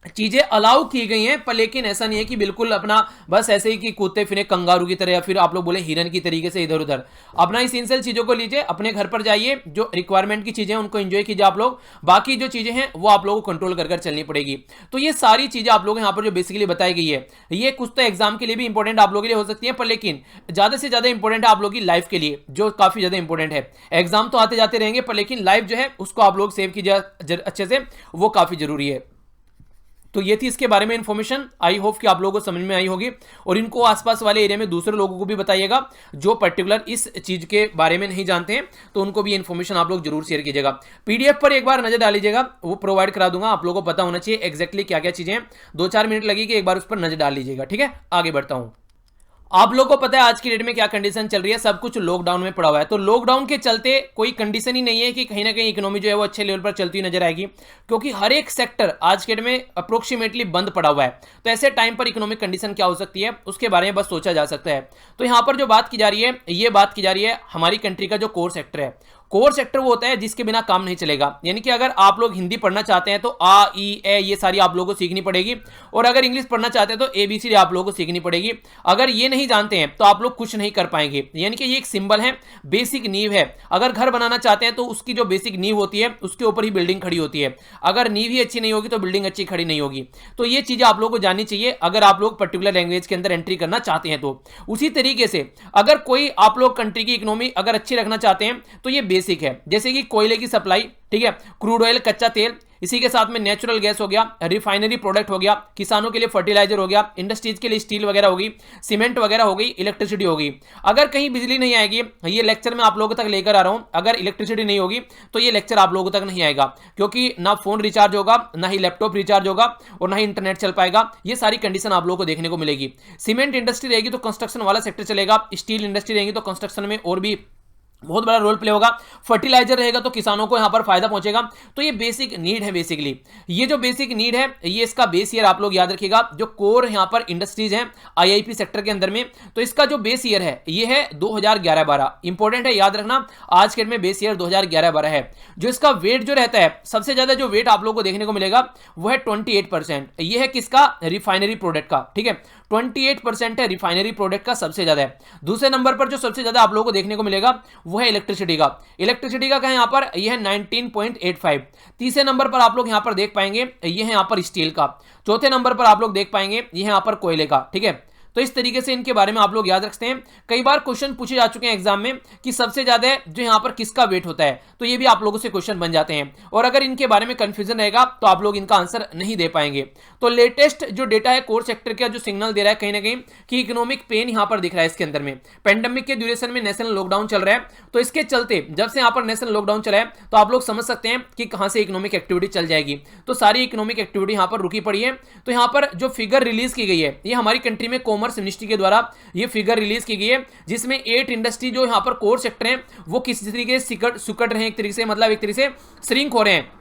S1: चीजें अलाउ की गई हैं, पर लेकिन ऐसा नहीं है कि बिल्कुल अपना बस ऐसे ही कि कूदते फिरे कंगारू की तरह या फिर आप लोग बोले हिरन की तरीके से इधर उधर। अपना इसेंशियल चीजों को लीजिए, अपने घर पर जाइए, जो रिक्वायरमेंट की चीजें उनको एंजॉय कीजिए आप लोग, बाकी जो चीजें हैं वो आप लोगों को कंट्रोल कर चलनी पड़ेगी। तो ये सारी चीजें आप लोग यहाँ पर जो बेसिकली बताई गई है, ये कुछ तो एग्जाम के लिए भी इंपॉर्टेंट आप लोगों के लिए हो सकती है, पर लेकिन ज्यादा से ज्यादा इंपॉर्टेंट है आप लोग की लाइफ के लिए, जो काफी ज्यादा इंपॉर्टेंट है। एग्जाम तो आते जाते रहेंगे, पर लेकिन लाइफ जो है उसको आप लोग सेव कीजिए अच्छे से, वो काफी जरूरी है। तो ये थी इसके बारे में इंफॉर्मेशन, आई होप कि आप लोगों को समझ में आई होगी, और इनको आसपास वाले एरिया में दूसरे लोगों को भी बताइएगा जो पर्टिकुलर इस चीज के बारे में नहीं जानते हैं, तो उनको भी इंफॉर्मेशन आप लोग जरूर शेयर कीजिएगा। PDF पर एक बार नजर डाल लीजिएगा, वो प्रोवाइड करा दूंगा, आप लोगों को पता होना चाहिए एक्जैक्टली क्या क्या चीजें हैं। 2-4 मिनट लगेगी, एक बार उस पर नजर डाल लीजिएगा, ठीक है। आगे बढ़ता हूं। आप लोगों को पता है आज की डेट में क्या कंडीशन चल रही है, सब कुछ लॉकडाउन में पड़ा हुआ है। तो लॉकडाउन के चलते कोई कंडीशन ही नहीं है कि कहीं ना कहीं इकोनॉमी जो है वो अच्छे लेवल पर चलती हुई नजर आएगी, क्योंकि हर एक सेक्टर आज की डेट में अप्रोक्सीमेटली बंद पड़ा हुआ है। तो ऐसे टाइम पर इकोनॉमिक कंडीशन क्या हो सकती है उसके बारे में बस सोचा जा सकता है। तो यहां पर जो बात की जा रही है, ये बात की जा रही है हमारी कंट्री का जो कोर सेक्टर है। कोर सेक्टर वो होता है जिसके बिना काम नहीं चलेगा। यानी कि अगर आप लोग हिंदी पढ़ना चाहते हैं तो आ ई ए ये सारी आप लोगों को सीखनी पड़ेगी, और अगर इंग्लिश पढ़ना चाहते हैं तो ABCD आप लोगों को सीखनी पड़ेगी। अगर ये नहीं जानते हैं तो आप लोग कुछ नहीं कर पाएंगे। यानी कि ये एक सिंबल है, बेसिक नींव है। अगर घर बनाना चाहते हैं तो उसकी जो बेसिक नींव होती है उसके ऊपर ही बिल्डिंग खड़ी होती है। अगर नींव ही अच्छी नहीं होगी तो बिल्डिंग अच्छी खड़ी नहीं होगी। तो ये चीजें आप लोगों को जाननी चाहिए अगर आप लोग पर्टिकुलर लैंग्वेज के अंदर एंट्री करना चाहते हैं। तो उसी तरीके से अगर कोई आप लोग कंट्री की इकोनॉमी अगर अच्छी रखना चाहते हैं तो ये बेसिक है, जैसे कि कोयले की सप्लाई, ठीक है, क्रूड ऑयल कच्चा तेल, इसी के साथ में नेचुरल गैस हो गया, रिफाइनरी प्रोडक्ट हो गया, किसानों के लिए फर्टिलाइजर हो गया, इंडस्ट्रीज के लिए स्टील वगैरह होगी, सीमेंट वगैरह हो गई, इलेक्ट्रिसिटी होगी। अगर कहीं बिजली नहीं आएगी, ये लेक्चर मैं आप लोगों तक लेकर आ रहा हूं, अगर इलेक्ट्रिसिटी नहीं होगी तो ये लेक्चर आप लोगों तक नहीं आएगा, क्योंकि ना फोन रिचार्ज होगा, ना ही लैपटॉप रिचार्ज होगा, और ना ही इंटरनेट चल पाएगा। ये सारी कंडीशन आप लोगों को देखने को मिलेगी। सीमेंट इंडस्ट्री रहेगी तो कंस्ट्रक्शन वाला सेक्टर चलेगा, स्टील इंडस्ट्री रहेगी तो कंस्ट्रक्शन में और भी बहुत बड़ा रोल प्ले होगा, फर्टिलाइजर रहेगा तो किसानों को यहां पर फायदा पहुंचेगा। तो ये बेसिक नीड है। बेसिकली ये जो बेसिक नीड है ये इसका बेस ईयर आप लोग याद रखिएगा। जो कोर यहां पर इंडस्ट्रीज हैं IIP सेक्टर के अंदर में, तो इसका जो बेस ईयर है ये है 2011-12। इंपॉर्टेंट है, याद रखना, आज के डेट में बेस ईयर 2011-12 है। जो इसका वेट जो रहता है, सबसे ज्यादा जो वेट आप लोगों को देखने को मिलेगा वो है 28%। ये है किसका? रिफाइनरी प्रोडक्ट का, ठीक है, 28% है रिफाइनरी प्रोडक्ट का, सबसे ज्यादा है। दूसरे नंबर पर जो सबसे ज्यादा आप लोगों को देखने को मिलेगा वो है इलेक्ट्रिसिटी का। इलेक्ट्रिसिटी का यहाँ पर यह है 19.85। तीसरे नंबर पर आप लोग यहाँ पर देख पाएंगे ये है यहाँ पर स्टील का। चौथे नंबर पर आप लोग देख पाएंगे ये है यहाँ पर कोयले का, ठीक है। तो इस तरीके से इनके बारे में आप लोग याद रखते हैं। कई बार क्वेश्चन पूछे जा चुके हैं एग्जाम में कि सबसे ज्यादा जो यहाँ पर किसका वेट होता है, तो ये भी आप लोगों से क्वेश्चन बन जाते हैं, और अगर इनके बारे में कंफ्यूजन रहेगा तो आप लोग इनका आंसर नहीं दे पाएंगे। तो लेटेस्ट जो डेटा है कोर सेक्टर का जो सिग्नल दे रहा है कहीं ना कहीं कि इकोनॉमिक पेन यहाँ पर दिख रहा है इसके अंदर में। पेंडेमिक के ड्यूरेशन में नेशनल लॉकडाउन चल रहा है, तो इसके चलते जब से यहाँ पर नेशनल लॉकडाउन चला है तो आप लोग समझ सकते हैं कि कहां से इकोनॉमिक एक्टिविटी चल जाएगी। तो सारी इकोनॉमिक एक्टिविटी यहाँ पर रुकी पड़ी है। तो यहाँ पर जो फिगर रिलीज की गई है ये हमारी कंट्री में कॉमर्स मिनिस्ट्री के द्वारा ये फिगर रिलीज की गई है, जिसमें 8 इंडस्ट्री जो यहां पर कोर सेक्टर हैं वो किस तरीके से सुकड़ रहे हैं, एक तरीके से मतलब एक तरीके से श्रिंक हो रहे हैं,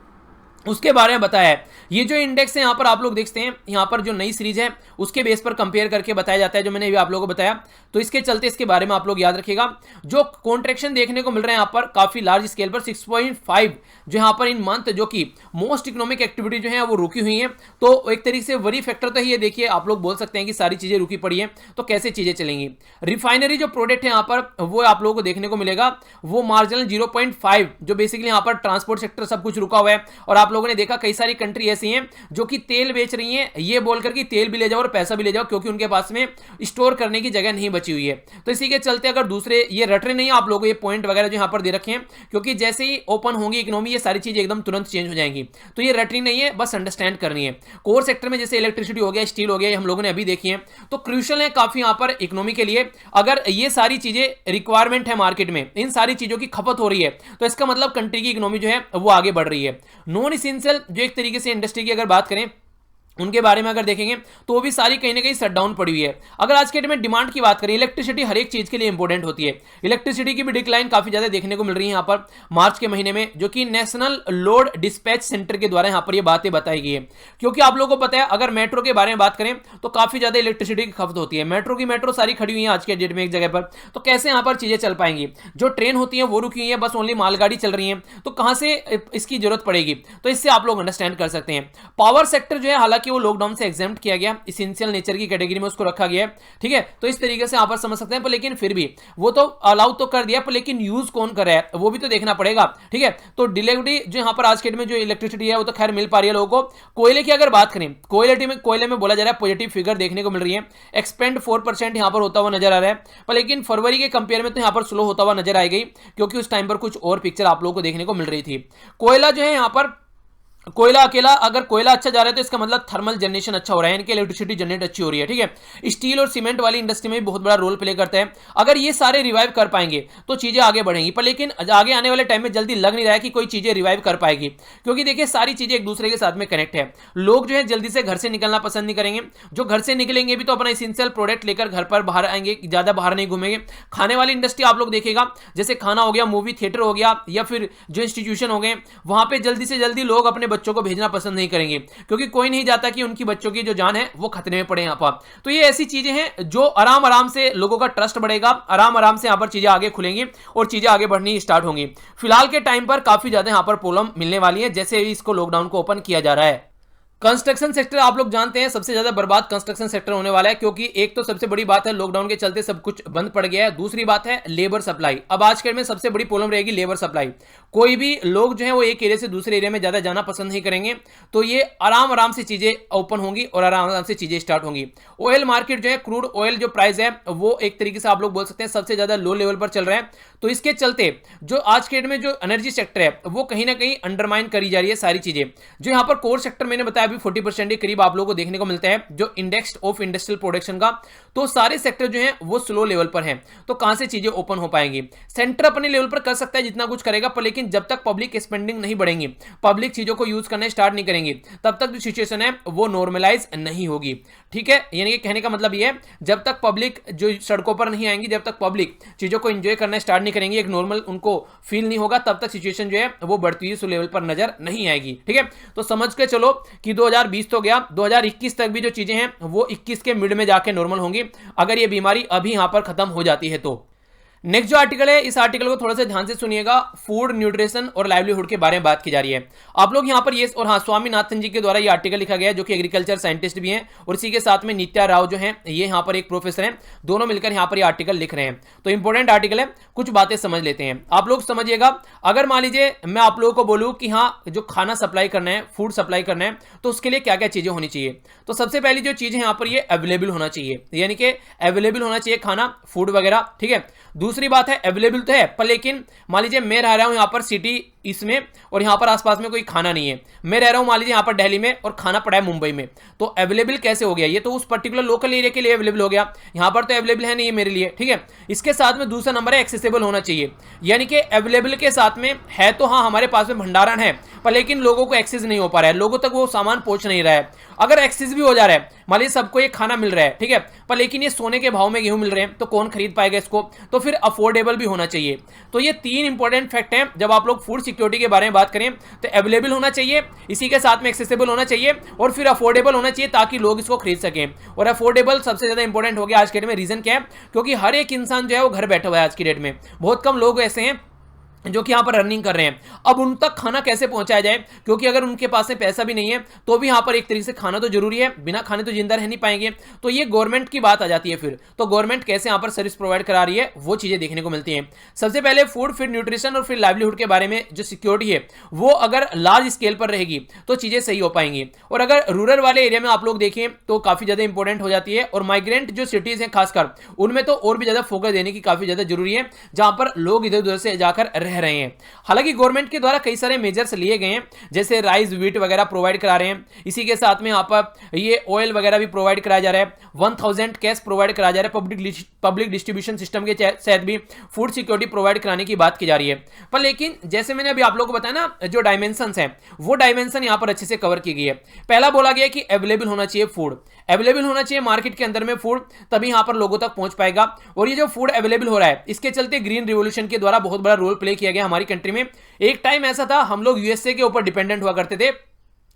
S1: उसके बारे में बताया है। ये जो इंडेक्स है यहाँ पर आप लोग देखते हैं, यहाँ पर जो नई सीरीज है उसके बेस पर कंपेयर करके बताया जाता है, जो मैंने भी आप लोगों को बताया। तो इसके चलते इसके बारे में आप लोग याद रखिएगा। जो कॉन्ट्रैक्शन देखने को मिल रहा है यहाँ पर काफी लार्ज स्केल पर 6.5 जो यहाँ पर इन मंथ जो कि मोस्ट इकोनॉमिक एक्टिविटी जो है वो रुकी हुई है। तो एक तरीके से वरी फैक्टर तो ये देखिए आप लोग बोल सकते हैं कि सारी चीजें रुकी पड़ी है, तो कैसे चीजें चलेंगी। रिफाइनरी जो प्रोडक्ट है यहाँ पर वो आप लोगों को देखने को मिलेगा, वो मार्जिनल 0.5 जो बेसिकली यहाँ पर ट्रांसपोर्ट सेक्टर सब कुछ रुका हुआ है, और आप लोगों ने देखा कई सारी कंट्री ऐसी हैं जो कि तेल बेच रही हैं ये बोलकर कि तेल भी ले जाओ और पैसा भी ले जाओ, क्योंकि उनके पास में स्टोर करने की जगह नहीं बची हुई है। तो इसी के चलते अगर दूसरे ये रट रहे नहीं, आप लोगों को ये पॉइंट वगैरह जो यहां पर दे रखे हैं, क्योंकि जैसे ही ओपन होंगी इकोनॉमी ये सारी चीजें एकदम तुरंत चेंज हो जाएंगी। तो ये रटनी नहीं है, बस अंडरस्टैंड करनी है। कोर सेक्टर में जैसे इलेक्ट्रिसिटी हो गया, स्टील हो गया, हम लोगों ने अभी देखी है, तो क्रूशियल है काफी यहां पर इकोनॉमी के लिए। अगर ये सारी चीजें रिक्वायरमेंट है मार्केट में, इन सारी चीजों की खपत हो रही है, तो इसका मतलब कंट्री की इकोनॉमी जो है वो आगे बढ़ रही है। नॉन इसेंशियल जो एक तरीके से इंडस्ट्री की अगर बात करें उनके बारे में अगर देखेंगे तो वो भी सारी कहीं ना कहीं शट डाउन पड़ी हुई है। अगर आज के डेट में डिमांड की बात करें, इलेक्ट्रिसिटी हर एक चीज के लिए इंपॉर्टेंट होती है। इलेक्ट्रिसिटी की भी डिक्लाइन काफी ज्यादा देखने को मिल रही है यहाँ पर मार्च के महीने में, जो कि नेशनल लोड डिस्पैच सेंटर के द्वारा यहाँ पर ये बातें बताई गई है। क्योंकि आप लोगों को पता है अगर मेट्रो के बारे में बात करें तो काफी ज्यादा इलेक्ट्रिसिटी की खपत होती है। मेट्रो सारी खड़ी हुई है आज के डेट में एक जगह पर, तो कैसे यहाँ पर चीजें चल पाएंगी? जो ट्रेन होती है वो रुकी हुई है, बस ओनली मालगाड़ी चल रही है, तो कहां से इसकी जरूरत पड़ेगी? तो इससे आप लोग अंडरस्टैंड कर सकते हैं। पावर सेक्टर जो है हालांकि वो लॉकडाउन से किया गया, इसेंशियल नेचर की कैटेगरी में उसको रखा गया है, ठीक है, तो इस तरीके से यहां पर समझ सकते हैं। पर लेकिन फिर भी वो तो अलाउ तो कर दिया, पर लेकिन यूज कौन कर रहा है वो भी तो देखना पड़ेगा, ठीक है। तो डिलीवरी जो यहां पर आज के डेट में जो इलेक्ट्रिसिटी है वो तो खैर मिल पा रही है लोगों को। कोयले की अगर बात करें, कोयले में बोला जा रहा है पॉजिटिव फिगर देखने को मिल रही है, एक्सपेंड 4% यहां पर होता हुआ नजर आ रहा है, पर लेकिन फरवरी के कंपेयर में तो यहां पर स्लो होता हुआ नजर आएगी, क्योंकि उस टाइम पर कुछ और पिक्चर आप लोगों को देखने को मिल रही थी। कोयला जो है यहां पर कोयला अकेला, अगर कोयला अच्छा जा रहा है तो इसका मतलब थर्मल जनरेशन अच्छा हो रहा है, इनकी इलेक्ट्रिसिटी जनरेट अच्छी हो रही है, ठीक है। स्टील और सीमेंट वाली इंडस्ट्री में भी बहुत बड़ा रोल प्ले करता है। अगर ये सारे रिवाइव कर पाएंगे तो चीजें आगे बढ़ेंगी, पर लेकिन आगे आने वाले टाइम में जल्दी लग नहीं रहा है कि कोई चीजें रिवाइव कर पाएगी, क्योंकि देखिए सारी चीजें एक दूसरे के साथ में कनेक्ट है। लोग जो है जल्दी से घर से निकलना पसंद नहीं करेंगे, जो घर से निकलेंगे भी तो अपना इसेंशियल प्रोडक्ट लेकर घर पर बाहर आएंगे, ज्यादा बाहर नहीं घूमेंगे। खाने वाली इंडस्ट्री आप लोग देखेगा, जैसे खाना हो गया, मूवी थिएटर हो गया, या फिर जो इंस्टीट्यूशन हो गए, वहां पे जल्दी से जल्दी लोग अपने बच्चों को भेजना पसंद नहीं करेंगे, क्योंकि कोई नहीं जाता कि उनकी बच्चों की जो जान है वो खतरे में पड़े यहां पर। तो ये ऐसी चीजें हैं जो आराम आराम से लोगों का ट्रस्ट बढ़ेगा, आराम आराम से यहां पर चीजें आगे खुलेंगी और चीजें आगे बढ़नी स्टार्ट होंगी। फिलहाल के टाइम पर काफी ज्यादा यहां पर प्रॉब्लम मिलने वाली है, जैसे इसको लॉकडाउन को ओपन किया जा रहा है। कंस्ट्रक्शन सेक्टर आप लोग जानते हैं सबसे ज्यादा बर्बाद कंस्ट्रक्शन सेक्टर होने वाला है, क्योंकि एक तो सबसे बड़ी बात है लॉकडाउन के चलते सब कुछ बंद पड़ गया है, दूसरी बात है लेबर सप्लाई। अब आज के में सबसे बड़ी प्रॉब्लम रहेगी लेबर सप्लाई। कोई भी लोग जो है वो एक एरिया से दूसरे एरिया में ज्यादा जाना पसंद नहीं करेंगे, तो ये आराम आराम से चीजें ओपन होंगी और आराम आराम से चीजें स्टार्ट होंगी। ऑयल मार्केट जो है, क्रूड ऑयल जो प्राइस है वो एक तरीके से आप लोग बोल सकते हैं सबसे ज्यादा लो लेवल पर चल रहा है। तो इसके चलते जो आज के डेट में जो एनर्जी सेक्टर है वो कहीं ना कहीं अंडरमाइन करी जा रही है सारी चीजें। जो यहां पर कोर सेक्टर मैंने बताया अभी 40% के करीब आप लोगों को देखने को मिलता है, जो इंडेक्स ऑफ इंडस्ट्रियल प्रोडक्शन का, तो सारे सेक्टर जो हैं वो स्लो लेवल पर हैं। तो कहां से चीजें ओपन हो पाएंगी? सेंटर अपने लेवल पर कर सकता है जितना कुछ करेगा, पर लेकिन जब तक पब्लिक स्पेंडिंग नहीं बढ़ेंगी, पब्लिक चीजों को यूज करना स्टार्ट नहीं करेंगे, तब तक जो सिचुएशन है वो नॉर्मलाइज नहीं होगी, ठीक है। यानी कि कहने का मतलब ये है जब तक पब्लिक जो सड़कों पर नहीं आएंगी, जब तक पब्लिक चीजों को एंजॉय करना स्टार्ट नहीं करेंगे, एक नॉर्मल उनको फील नहीं होगा, तब तक सिचुएशन जो है वो बढ़ती हुई लेवल पर नजर नहीं आएगी, ठीक है। तो समझ के चलो कि 2020 तो गया, 2021 तक भी जो चीजें हैं वो 21 के मिड में जाके नॉर्मल होंगी, अगर ये बीमारी अभी यहां पर खत्म हो जाती है तो। नेक्स्ट जो आर्टिकल है, इस आर्टिकल को थोड़ा सा ध्यान से सुनिएगा। फूड, न्यूट्रिशन और लाइवलीहुड के बारे में बात की जा रही है। आप लोग यहां पर ये और हाँ, स्वामीनाथन जी के द्वारा ये आर्टिकल लिखा गया है, जो कि एग्रीकल्चर साइंटिस्ट भी हैं, और इसी के साथ में नित्या राव जो हैं ये यहां पर एक प्रोफेसर हैं, दोनों मिलकर यहां पर ये आर्टिकल लिख रहे हैं। तो इंपॉर्टेंट आर्टिकल है, कुछ बातें समझ लेते हैं। आप लोग समझिएगा, अगर मान लीजिए मैं आप लोगों को बोलूं कि हाँ जो खाना सप्लाई करना है, फूड सप्लाई करना है, तो उसके लिए क्या क्या चीजें होनी चाहिए। तो सबसे पहली जो चीज है यहां पर ये अवेलेबल होना चाहिए, यानी कि अवेलेबल होना चाहिए खाना, फूड वगैरह, ठीक है। दूसरी बात है अवेलेबल तो है, पर लेकिन मान लीजिए मैं रह रहा हूं यहां पर सिटी इसमें, और यहां पर आसपास में कोई खाना नहीं है। मैं रह रहा हूं मान लीजिए यहां पर दिल्ली में और खाना पड़ा है मुंबई में, तो अवेलेबल कैसे हो गया? ये तो उस पर्टिकुलर लोकल एरिया के लिए अवेलेबल हो गया, यहां पर तो अवेलेबल है नहीं मेरे लिए, ठीक है। इसके साथ में दूसरा नंबर है एक्सेसिबल होना चाहिए, यानी कि अवेलेबल के साथ में है तो हाँ हमारे पास में भंडारण है, पर लेकिन लोगों को एक्सेस नहीं हो पा रहा है, लोगों तक वो सामान पहुंच नहीं रहा है। अगर एक्सेस भी हो जा रहा है, मान लीजिए सबको ये खाना मिल रहा है, ठीक है, पर लेकिन ये सोने के भाव में गेहूं मिल रहे हैं, तो कौन खरीद पाएगा इसको? तो फिर अफोर्डेबल भी होना चाहिए। तो ये तीन इंपॉर्टेंट फैक्ट हैं जब आप लोग फूड सिक्योरिटी के बारे में बात करें, तो अवेलेबल होना चाहिए, इसी के साथ में एक्सेसिबल होना चाहिए, और फिर अफोर्डेबल होना चाहिए ताकि लोग इसको खरीद सकें। और अफोर्डेबल सबसे ज्यादा इंपॉर्टेंट हो गया आज के डेट में। रीजन क्या है? क्योंकि हर एक इंसान जो है वो घर बैठा हुआ है आज की डेट में, बहुत कम लोग ऐसे हैं जो कि यहाँ पर रनिंग कर रहे हैं। अब उन तक खाना कैसे पहुंचाया जाए, क्योंकि अगर उनके पास में पैसा भी नहीं है तो भी यहाँ पर एक तरीके से खाना तो जरूरी है, बिना खाने तो जिंदा रह नहीं पाएंगे। तो ये गवर्नमेंट की बात आ जाती है फिर, तो गवर्नमेंट कैसे यहाँ पर सर्विस प्रोवाइड करा रही है वो चीजें देखने को मिलती हैं। सबसे पहले फूड, फिर न्यूट्रिशन और फिर लाइवलीहुड के बारे में जो सिक्योरिटी है वो अगर लार्ज स्केल पर रहेगी तो चीजें सही हो पाएंगी। और अगर रूरल वाले एरिया में आप लोग देखें तो काफी ज्यादा इंपॉर्टेंट हो जाती है, और माइग्रेंट जो सिटीज हैं खासकर उनमें तो और भी ज्यादा फोकस देने की काफी ज्यादा जरूरी है, जहां पर लोग इधर उधर से जाकर रह रहे हैं। हालांकि गवर्नमेंट के द्वारा कई सारे मेजर्स लिए गए हैं, जैसे राइस, व्हीट वगैरह प्रोवाइड करा रहे हैं। इसी के साथ में यहाँ पर ये ऑयल वगैरह भी प्रोवाइड कराया जा रहा है, 1000 कैश प्रोवाइड कराया जा रहा है। पब्लिक डिस्ट्रीब्यूशन सिस्टम के तहत भी फूड सिक्योरिटी प्रोवाइड कराने की बात की जा रही है। पर लेकिन जैसे मैंने अभी आप लोगों को बताया ना, जो डायमेंशंस हैं वो डायमेंशन यहाँ पर अच्छे से कवर की गई है। पहला बोला गया कि अवेलेबल होना चाहिए फूड, अवेलेबल होना चाहिए मार्केट के अंदर में फूड, तभी यहाँ पर लोगों तक पहुंच पाएगा। और ये जो फूड अवेलेबल हो रहा है इसके चलते ग्रीन रिवोल्यूशन के द्वारा बहुत बड़ा रोल प्ले किया गया हमारी कंट्री में। एक टाइम ऐसा था हम लोग यूएसए के ऊपर डिपेंडेंट हुआ करते थे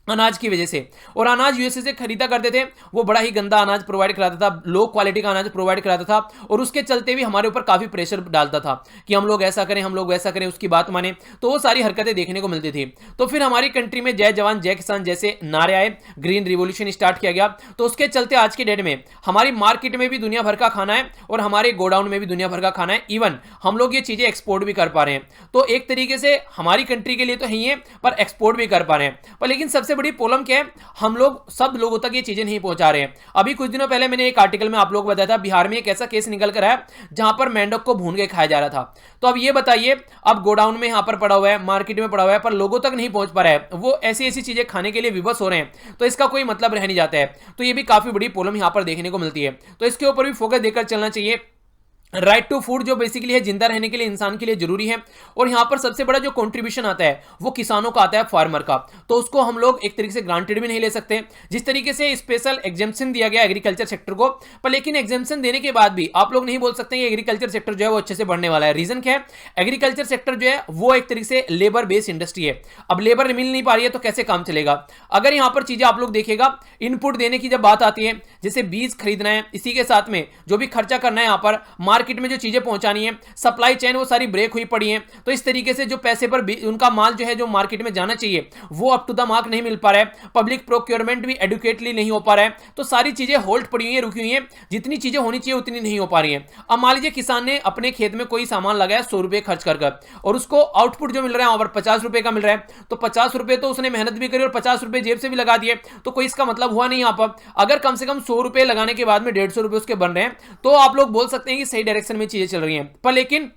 S1: अनाज की वजह से, और अनाज यूएसए से खरीदा करते थे, वो बड़ा ही गंदा अनाज प्रोवाइड कराता था, लो क्वालिटी का अनाज प्रोवाइड कराता था, और उसके चलते भी हमारे ऊपर काफी प्रेशर डालता था कि हम लोग ऐसा करें, हम लोग वैसा करें, उसकी बात माने। तो वो सारी हरकतें देखने को मिलती थी। तो फिर हमारी कंट्री में जय जवान जय किसान जैसे नारे आए, ग्रीन रिवोल्यूशन स्टार्ट किया गया। तो उसके चलते आज के डेट में हमारी मार्केट में भी दुनिया भर का खाना है और हमारे गोडाउन में भी दुनिया भर का खाना है। इवन हम लोग ये चीजें एक्सपोर्ट भी कर पा रहे हैं। तो एक तरीके से हमारी कंट्री के लिए तो है, पर एक्सपोर्ट भी कर पा रहे हैं। पर लेकिन सबसे बड़ी प्रॉब्लम क्या है, हम लोग सब लोगों तक ये चीजें नहीं पहुंचा रहे हैं। अभी कुछ दिनों पहले मैंने एक आर्टिकल में आप लोगों को बताया था, बिहार में एक ऐसा केस निकल कर आया जहां पर मेंढक को भून के खाया जा रहा था। तो अब ये बताइए, अब गोडाउन में यहां पर पड़ा हुआ है, मार्केट में पड़ा हुआ है, पर लोगों तक नहीं पहुंच पा रहा है, वो ऐसी ऐसी चीजें खाने के लिए विवश हो रहे हैं, तो इसका कोई मतलब रह नहीं जाता है। तो ये भी काफी बड़ी प्रॉब्लम यहां पर देखने को मिलती है। तो इसके ऊपर भी फोकस देकर चलना चाहिए। राइट टू फूड जो बेसिकली है जिंदा रहने के लिए इंसान के लिए जरूरी है, और यहां पर सबसे बड़ा जो कंट्रीब्यूशन आता है वो किसानों का आता है, फार्मर का। तो उसको हम लोग एक तरीके से ग्रांटेड भी नहीं ले सकते। जिस तरीके से स्पेशल एग्जेम्पशन दिया गया एग्रीकल्चर सेक्टर को, पर लेकिन एग्जेम्पशन देने के बाद भी आप लोग नहीं बोल सकते कि एग्रीकल्चर सेक्टर जो है वो अच्छे से बढ़ने वाला है। रीजन क्या है, एग्रीकल्चर सेक्टर जो है वो एक तरीके से लेबर बेस्ड इंडस्ट्री है। अब लेबर मिल नहीं पा रही है तो कैसे काम चलेगा। अगर यहां पर चीजें आप लोग देखिएगा, इनपुट देने की जब बात आती है, जैसे बीज खरीदना है, इसी के साथ में जो भी खर्चा करना है, यहां पर मार्केट में जो चीजें पहुंचानी है, सप्लाई चेन वो सारी ब्रेक हुई पड़ी है। तो इस तरीके से जो पैसे पर उनका माल जो है जो मार्केट में जाना चाहिए वो अप टू द मार्क नहीं मिल पा रहा है। पब्लिक प्रोक्योरमेंट भी एडुकेटली नहीं हो पा रहा है। तो सारी चीजें होल्ड पड़ी हुई है, रुकी हुई है, जितनी चीजें होनी चाहिए उतनी नहीं हो पा रही है। अब मान लीजिए किसान ने अपने खेत में कोई सामान लगाया 100 रुपए खर्च कर, और उसको आउटपुट जो मिल रहा है वहां पर 50 रुपए का मिल रहा है। तो 50 रुपए तो उसने मेहनत भी करी और 50 रुपए जेब से भी लगा दिए, तो कोई इसका मतलब हुआ नहीं। यहां पर अगर कम से कम 100 रुपए लगाने के बाद में 150 रुपए उसके बन रहे हैं, तो आप लोग बोल सकते हैं कि सही डायरेक्शन में चीजें चल रही हैं। पर लेकिन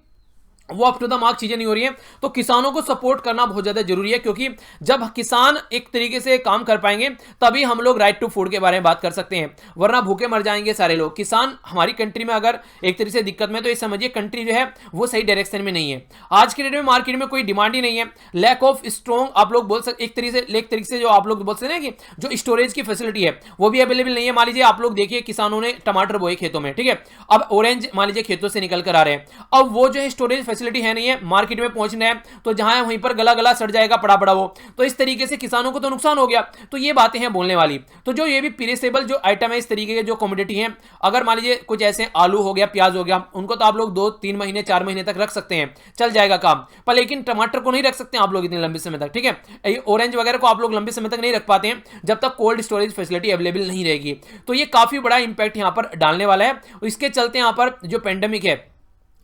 S1: वो अप टू द मार्क चीजें नहीं हो रही हैं। तो किसानों को सपोर्ट करना बहुत ज्यादा जरूरी है, क्योंकि जब किसान एक तरीके से काम कर पाएंगे तभी हम लोग राइट टू फूड के बारे में बात कर सकते हैं, वरना भूखे मर जाएंगे सारे लोग। किसान हमारी कंट्री में अगर एक तरीके से दिक्कत में, तो ये समझिए कंट्री जो है वो सही डायरेक्शन में नहीं है। आज के डेट में मार्केट में कोई डिमांड ही नहीं है, लैक ऑफ स्ट्रॉन्ग आप लोग बोल सकते, एक तरीके से जो आप लोग बोल सकते हैं कि जो स्टोरेज की फैसिलिटी है वो भी अवेलेबल नहीं है। मान लीजिए आप लोग देखिए, किसानों ने टमाटर बोए खेतों में, ठीक है, अब ऑरेंज मान लीजिए खेतों से निकल कर आ रहे हैं, अब वो जो है स्टोरेज फैसिलिटी है नहीं है, मार्केट में पहुंचना है तो जहां है वहीं पर गला गला सड़ जाएगा पड़ा पड़ा वो। तो इस तरीके से किसानों को तो नुकसान हो गया। तो ये बातें हैं बोलने वाली। तो जो ये भी पेरिसेबल जो आइटम है, इस तरीके के जो कमोडिटी हैं, अगर मान लीजिए कुछ ऐसे आलू हो गया, प्याज हो गया, उनको तो आप लोग 2-3 महीने 4 महीने तक रख सकते हैं, चल जाएगा काम। पर लेकिन टमाटर को नहीं रख सकते आप लोग इतने लंबे समय तक, ठीक है। ऑरेंज वगैरह को आप लोग लंबे समय तक नहीं रख पाते हैं जब तक कोल्ड स्टोरेज फैसिलिटी अवेलेबल नहीं रहेगी। तो ये काफी बड़ा इंपैक्ट यहां पर डालने वाला है। इसके चलते यहां पर जो पेंडेमिक है,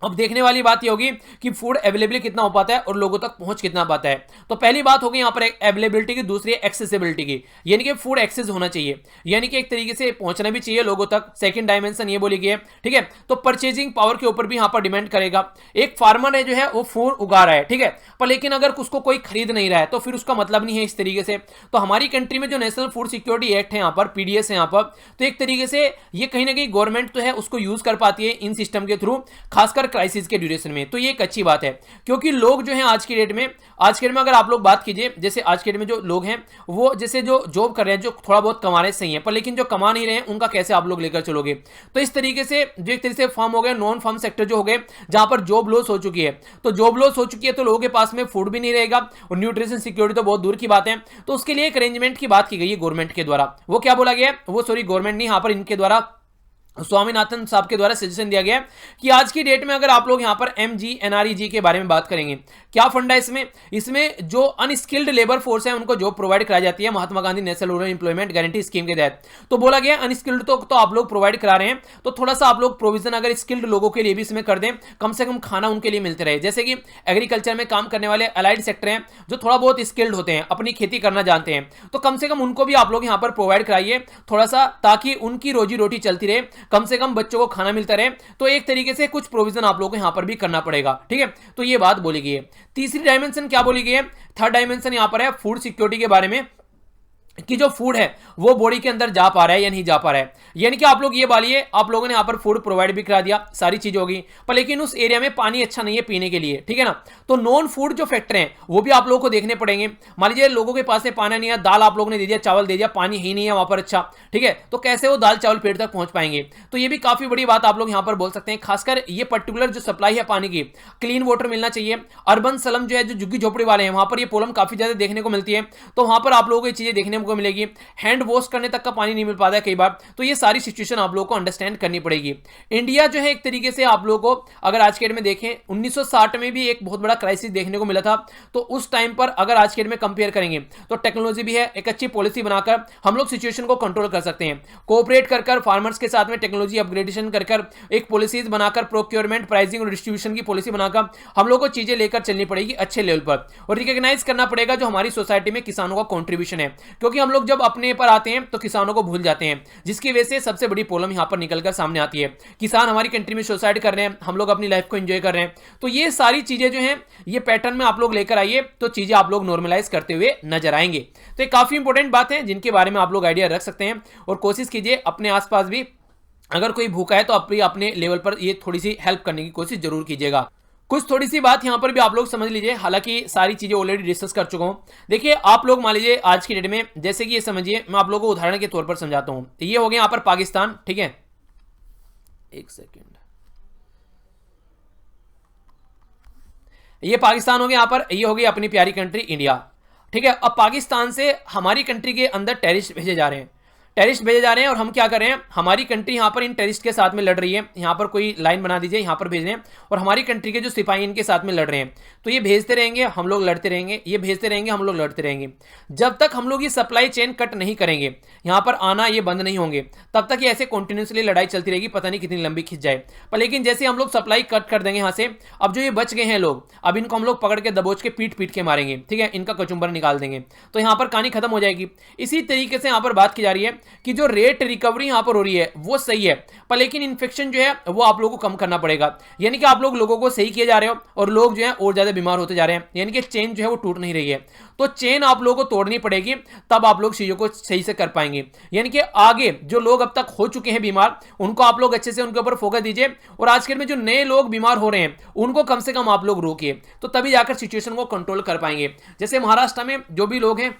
S1: अब देखने वाली बात ये होगी कि फूड अवेलेबिलिटी कितना हो पाता है और लोगों तक पहुंच कितना पाता है। तो पहली बात होगी यहां पर अवेलेबिलिटी की, दूसरी एक्सेसिबिलिटी की, यानी कि फूड एक्सेस होना चाहिए, यानी कि एक तरीके से पहुंचना भी चाहिए लोगों तक। सेकंड डायमेंशन ये बोली गई है, ठीक है। तो परचेजिंग पावर के ऊपर भी यहां पर डिपेंड करेगा। एक फार्मर है जो है वो फूड उगा रहा है, ठीक है, पर लेकिन अगर उसको कोई खरीद नहीं रहा है तो फिर उसका मतलब नहीं है इस तरीके से। तो हमारी कंट्री में जो नेशनल फूड सिक्योरिटी एक्ट है, यहाँ पर पीडीएस है यहाँ पर, तो एक तरीके से ये कहीं ना कहीं गवर्नमेंट तो है उसको यूज कर पाती है इन सिस्टम के थ्रू, खासकर क्राइसिस के ड्यूरेशन में। तो ये एक अच्छी बात है, क्योंकि लोग जो हैं आज की डेट में अगर आप लोग बात कीजिए, जैसे आज के डेट में जो लोग हैं वो जैसे जो जॉब कर रहे हैं, जो थोड़ा बहुत कमा रहे हैं सही है, पर लेकिन जो कमा नहीं रहे हैं उनका कैसे आप लोग लेकर चलोगे। तो इस तरीके से जो एक तरीके से फार्म हो गए, नॉन फार्म सेक्टर जो हो गए, जहां पर जॉब लॉस हो चुकी है, तो जॉब लॉस हो चुकी है तो लोगों के पास में फूड भी नहीं रहेगा और न्यूट्रिशन सिक्योरिटी तो बहुत दूर की बात है। तो उसके लिए एक अरेंजमेंट की बात की गई है गवर्नमेंट के द्वारा। वो क्या बोला गया, वो सॉरी गवर्नमेंट नहीं, यहां पर इनके द्वारा स्वामीनाथन साहब के द्वारा सजेशन दिया गया है कि आज की डेट में अगर आप लोग यहां पर MGNREG के बारे में बात करेंगे, क्या फंड है इसमें? इसमें जो अनस्किल्ड लेबर फोर्स है उनको जॉब प्रोवाइड कराई जाती है Mahatma Gandhi national rural employment guarantee scheme के तहत। तो बोला गया अनस्किल्ड तो आप लोग प्रोवाइड करा रहे हैं, तो थोड़ा सा आप लोग प्रोविजन अगर स्किल्ड लोगों के लिए भी इसमें कर दें, कम से कम खाना उनके लिए मिलते रहे। जैसे कि एग्रीकल्चर में काम करने वाले अलाइड सेक्टर हैं जो थोड़ा बहुत स्किल्ड होते हैं, अपनी खेती करना जानते हैं, तो कम से कम उनको भी आप लोग यहां पर प्रोवाइड कराइए थोड़ा सा, ताकि उनकी रोजी रोटी चलती रहे, कम से कम बच्चों को खाना मिलता रहे। तो एक तरीके से कुछ प्रोविजन आप लोगों को यहां पर भी करना पड़ेगा, ठीक है। तो ये बात बोली गई है। तीसरी डायमेंशन क्या बोली गई है? थर्ड डायमेंशन यहां पर है फूड सिक्योरिटी के बारे में, कि जो फूड है वो बॉडी के अंदर जा पा रहा है या नहीं जा पा रहा है। यानी कि आप लोग ये बालिए, आप लोगों ने यहां पर फूड प्रोवाइड भी करा दिया, सारी चीज होगी, पर लेकिन उस एरिया में पानी अच्छा नहीं है पीने के लिए, ठीक है ना। तो नॉन फूड जो फैक्टर हैं वो भी आप लोगों को देखने पड़ेंगे। मान लीजिए लोगों के पास में पानी नहीं है, दाल आप लोगों ने दे दिया, चावल दे दिया, पानी ही नहीं है वहां पर, अच्छा ठीक है, तो कैसे वो दाल चावल पेट तक पहुंच पाएंगे? तो ये भी काफी बड़ी बात आप लोग यहां पर बोल सकते हैं। खासकर ये पर्टिकुलर जो सप्लाई है पानी की, क्लीन वाटर मिलना चाहिए। अर्बन स्लम जो है, जो झुग्गी झोपड़ी वाले हैं, वहां पर ये प्रॉब्लम काफी ज्यादा देखने को मिलती है, तो वहां पर आप लोगों को ये चीजें देखने को मिलेगी। हैंड वॉश करने तक का पानी नहीं मिल पाता है कई बार, तो ये सारी सिचुएशन आप लोगों को अंडरस्टैंड करनी पड़ेगी। इंडिया जो है एक तरीके से आप लोगों को अगर आज के डेट में देखें, 1960 में भी एक बहुत बड़ा क्राइसिस देखने को मिला था, तो उस टाइम पर अगर आज के डेट में कंपेयर करेंगे तो टेक्नोलॉजी भी है, एक अच्छी पॉलिसी बनाकर हम लोग सिचुएशन को कंट्रोल कर सकते हैं। कोऑपरेट कर फार्मर्स के साथ में टेक्नोलॉजी अपग्रेडेशन कर एक पॉलिसीज बनाकर, प्रोक्योरमेंट, प्राइसिंग और डिस्ट्रीब्यूशन की पॉलिसी बनाकर हम लोग को चीजें लेकर चलनी पड़ेगी अच्छे लेवल पर, और रिकॉग्नाइज करना पड़ेगा जो हमारी सोसाइटी में किसानों का कॉन्ट्रीब्यूशन है। क्योंकि हम लोग जब अपने पर आते हैं तो किसानों को भूल जाते हैं, जिसकी वजह से सबसे बड़ी प्रॉब्लम यहां पर निकलकर सामने आती है। किसान हमारी कंट्री में सुसाइड कर रहे हैं, हम लोग अपनी लाइफ को एंजॉय कर रहे हैं। तो ये सारी चीजें जो हैं ये पैटर्न में आप लोग लेकर आइए, तो चीजें आप लोग नॉर्मलाइज करते हुए नजर आएंगे। तो ये काफी इंपॉर्टेंट बात है जिनके बारे में आप लोग आइडिया रख सकते हैं, और कोशिश कीजिए अपने आसपास भी अगर कोई भूखा है तो अपने लेवल पर ये थोड़ी सी हेल्प करने की कोशिश जरूर कीजिएगा। कुछ थोड़ी सी बात यहां पर भी आप लोग समझ लीजिए, हालांकि सारी चीजें ऑलरेडी डिस्कस कर चुका हूं। देखिए आप लोग मान लीजिए आज की डेट में, जैसे कि ये समझिए, मैं आप लोगों को उदाहरण के तौर पर समझाता हूं। तो ये हो गया यहां पर पाकिस्तान, ठीक है, एक सेकेंड, ये पाकिस्तान हो गया यहां पर, ये हो गई अपनी प्यारी कंट्री इंडिया, ठीक है। अब पाकिस्तान से हमारी कंट्री के अंदर टेररिस्ट भेजे जा रहे हैं, और हम क्या कर रहे हैं, हमारी कंट्री यहां पर इन टेररिस्ट के साथ में लड़ रही है। यहां पर कोई लाइन बना दीजिए, यहां पर भेज रहे हैं, और हमारी कंट्री के जो सिपाही इनके साथ में लड़ रहे हैं। तो ये भेजते रहेंगे, हम लोग लड़ते रहेंगे, ये भेजते रहेंगे, हम लोग लड़ते रहेंगे। जब तक हम लोग ये सप्लाई चेन कट नहीं करेंगे, यहां पर आना ये बंद नहीं होंगे, तब तक ये ऐसे कंटिन्यूसली लड़ाई चलती रहेगी, पता नहीं कितनी लंबी खिंच जाए। पर लेकिन जैसे हम लोग सप्लाई कट कर देंगे यहां से, अब जो ये बच गए हैं लोग, अब इनको हम लोग पकड़ के दबोच के पीट पीट के मारेंगे, ठीक है, इनका कचुम्बर निकाल देंगे, तो यहां पर कहानी खत्म हो जाएगी। इसी तरीके से यहां पर बात की जा रही है कि जो रेट रिकवरी यहां पर हो रही है वो सही है, पर लेकिन इन्फेक्शन जो है वो आप लोगों को कम करना पड़ेगा। यानी कि आप लोगों को सही किए जा रहे हो और लोग जो है और ज्यादा बीमार होते जा रहे हैं, यानी कि चेन जो है वो टूट नहीं रही है। तो चेन आप लोगों को तोड़नी पड़ेगी, तब आप लोग चीजों को सही से कर पाएंगे। यानी कि आगे जो लोग अब तक हो चुके हैं बीमार, उनको आप लोग अच्छे से उनके ऊपर फोकस दीजिए, और आजकल में जो नए लोग बीमार हो रहे हैं उनको कम से कम आप लोग रोकिए, तो तभी जाकर सिचुएशन को कंट्रोल कर पाएंगे। जैसे महाराष्ट्र में जो भी लोग हैं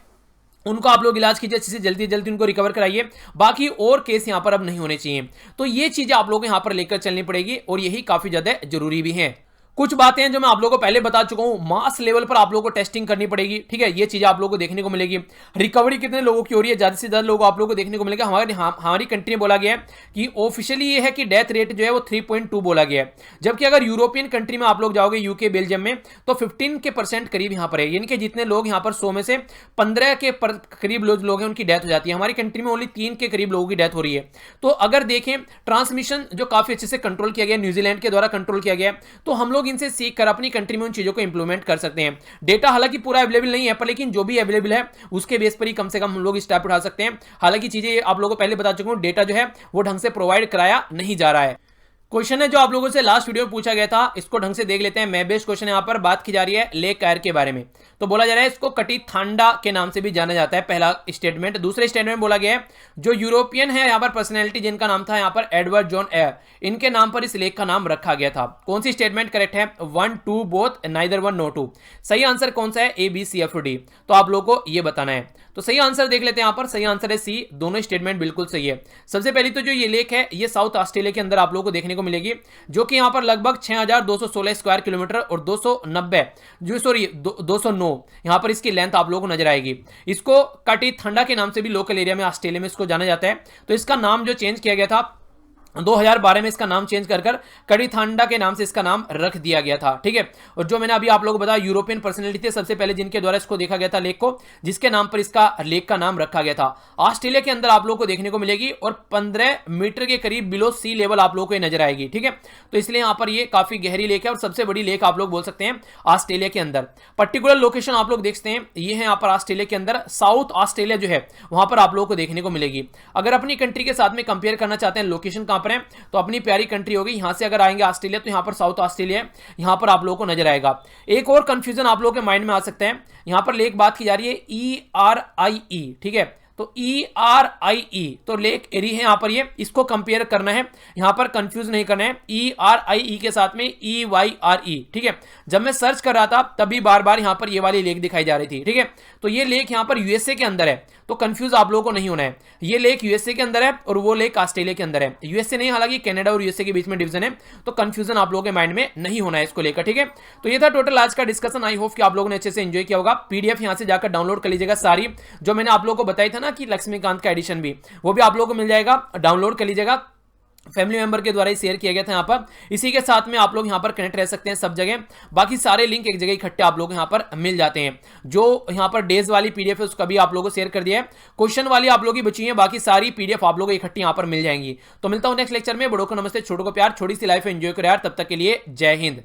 S1: उनको आप लोग इलाज कीजिए, अच्छे से जल्दी जल्दी उनको रिकवर कराइए, बाकी और केस यहां पर अब नहीं होने चाहिए। तो ये चीजें आप लोग यहां पर लेकर चलनी पड़ेगी, और यही काफी ज्यादा जरूरी भी है। कुछ बातें हैं जो मैं आप लोगों को पहले बता चुका हूं, मास लेवल पर आप लोगों को टेस्टिंग करनी पड़ेगी, ठीक है, ये चीजें आप लोगों को देखने को मिलेगी। रिकवरी कितने लोगों की हो रही है, ज्यादा से ज्यादा लोग आप लोगों को देखने को मिलेगा। हमारी कंट्री में बोला गया है कि ऑफिशियली ये है कि डेथ रेट जो है वो 3.2 बोला गया है, जबकि अगर यूरोपियन कंट्री में आप लोग जाओगे, यूके, बेल्जियम में, तो 15% करीब यहां पर है। यानी कि जितने लोग यहां पर 100 में से 15 के करीब लोग हैं उनकी डेथ हो जाती है। हमारी कंट्री में ओनली 3 के करीब लोगों की डेथ हो रही है। तो अगर देखें ट्रांसमिशन जो काफी अच्छे से कंट्रोल किया गया, न्यूजीलैंड के द्वारा कंट्रोल किया गया, तो हम लोग इनसे सीख कर अपनी कंट्री में उन चीजों को इंप्लीमेंट कर सकते हैं। डेटा हालांकि पूरा अवेलेबल नहीं है, पर लेकिन जो भी अवेलेबल है उसके बेस पर ही कम से कम हम लोग स्टेप उठा सकते हैं। हालांकि चीजें आप लोगों को पहले बता चुका हूं, डेटा जो है वो ढंग से प्रोवाइड कराया नहीं जा रहा है। क्वेश्चन है जो आप लोगों से लास्ट वीडियो में पूछा गया था, इसको ढंग से देख लेते हैं। मैं बेस्ट क्वेश्चन यहां पर बात की जा रही है लेक आयर के बारे में। तो बोला जा रहा है इसको कटी थांडा के नाम से भी जाना जाता है, पहला स्टेटमेंट। दूसरे स्टेटमेंट बोला गया है जो यूरोपियन है यहां पर पर्सनैलिटी, जिनका नाम था यहां पर एडवर्ड जॉन एयर, इनके नाम पर इस लेक का नाम रखा गया था। कौन सी स्टेटमेंट करेक्ट है? 1, 2 बोथ, नाइदर 1 नो 2। सही आंसर कौन सा है? A, B, C, F, D। तो आप लोगों को यह बताना है। तो सही आंसर देख लेते हैं। यहां पर सही आंसर है सी, दोनों स्टेटमेंट बिल्कुल सही है। सबसे पहले तो जो ये लेक है ये साउथ ऑस्ट्रेलिया के अंदर आप लोगों को देखने को मिलेगी, जो कि यहां पर लगभग 6216 स्क्वायर किलोमीटर और 209 यहां पर इसकी लेंथ आप लोगों को नजर आएगी। इसको काटी ठंडा के नाम से भी लोकल एरिया में ऑस्ट्रेलिया में इसको जाना जाता है। तो इसका नाम जो चेंज किया गया था 2012 में इसका नाम चेंज कर कड़ीथांडा के नाम से इसका नाम रख दिया गया था। ठीक है, और जो मैंने अभी आप लोगों को बताया यूरोपियन पर्सनैलिटी थे सबसे पहले जिनके द्वारा इसको देखा गया था लेक को, जिसके नाम पर इसका लेक का नाम रखा गया था। ऑस्ट्रेलिया के अंदर आप लोगों को देखने को मिलेगी और 15 मीटर के करीब बिलो सी लेवल आप लोगों को नजर आएगी। ठीक है, तो इसलिए यहां पर ये काफी गहरी लेक है और सबसे बड़ी लेक आप लोग बोल सकते हैं ऑस्ट्रेलिया के अंदर। पर्टिकुलर लोकेशन आप लोग देखते हैं, ये है यहां पर ऑस्ट्रेलिया के अंदर, साउथ ऑस्ट्रेलिया जो है वहां पर आप लोगों को देखने को मिलेगी। अगर अपनी कंट्री के साथ में कंपेयर करना चाहते हैं लोकेशन कहां पर है, तो अपनी प्यारी कंट्री होगी, यहां से अगर आएंगे ऑस्ट्रेलिया तो यहां पर साउथ ऑस्ट्रेलिया है, यहां पर आप लोगों को नजर आएगा। एक और कंफ्यूजन आप लोगों के माइंड में आ सकता है, यहां पर लेक बात की जा रही है ERIE। ठीक है, तो ERIE तो लेक एरी है यहां पर, ये इसको कंपेयर करना है, यहां पर कंफ्यूज नहीं करना है ERIE के साथ में EYRE। ठीक है, जब मैं सर्च कर रहा था तभी बार बार यहां पर ये वाली लेक दिखाई जा रही थी। ठीक है, तो ये लेक यहां पर यूएसए के अंदर है, तो कंफ्यूज आप लोगों को नहीं होना है, ये लेक यूएसए के अंदर है और वो लेक ऑस्ट्रेलिया के अंदर है। यूएसए नहीं, हालांकि कनाडा और यूएसए के बीच में डिवीजन है, तो कंफ्यूजन आप लोगों के माइंड में नहीं होना है इसको लेकर। ठीक है, तो ये था टोटल आज का डिस्कशन। आई होप कि आप लोगों ने अच्छे से एंजॉय किया होगा। पीडीएफ यहां से जाकर डाउनलोड कर लीजिएगा, सारी जो मैंने आप लोगों को बताई था ना कि लक्ष्मीकांत का एडिशन भी, वो भी आप लोगों को मिल जाएगा, डाउनलोड कर लीजिएगा। फैमिली मेंबर के द्वारा ही शेयर किया गया था यहाँ पर, इसी के साथ में आप लोग यहाँ पर कनेक्ट रह सकते हैं सब जगह। बाकी सारे लिंक एक जगह इकट्ठे आप लोग यहाँ पर मिल जाते हैं। जो यहाँ पर डेज वाली पीडीएफ है उसका भी आप लोगों को शेयर कर दिया है, क्वेश्चन वाली आप लोगों की बची है, बाकी सारी पीडीएफ आप लोगों को इकट्ठी यहाँ पर मिल जाएंगी। तो मिलता हूँ नेक्स्ट लेक्चर में। बड़ों को नमस्ते, छोटों को प्यार, छोटी सी लाइफ एंजॉय करो यार। तब तक के लिए जय हिंद।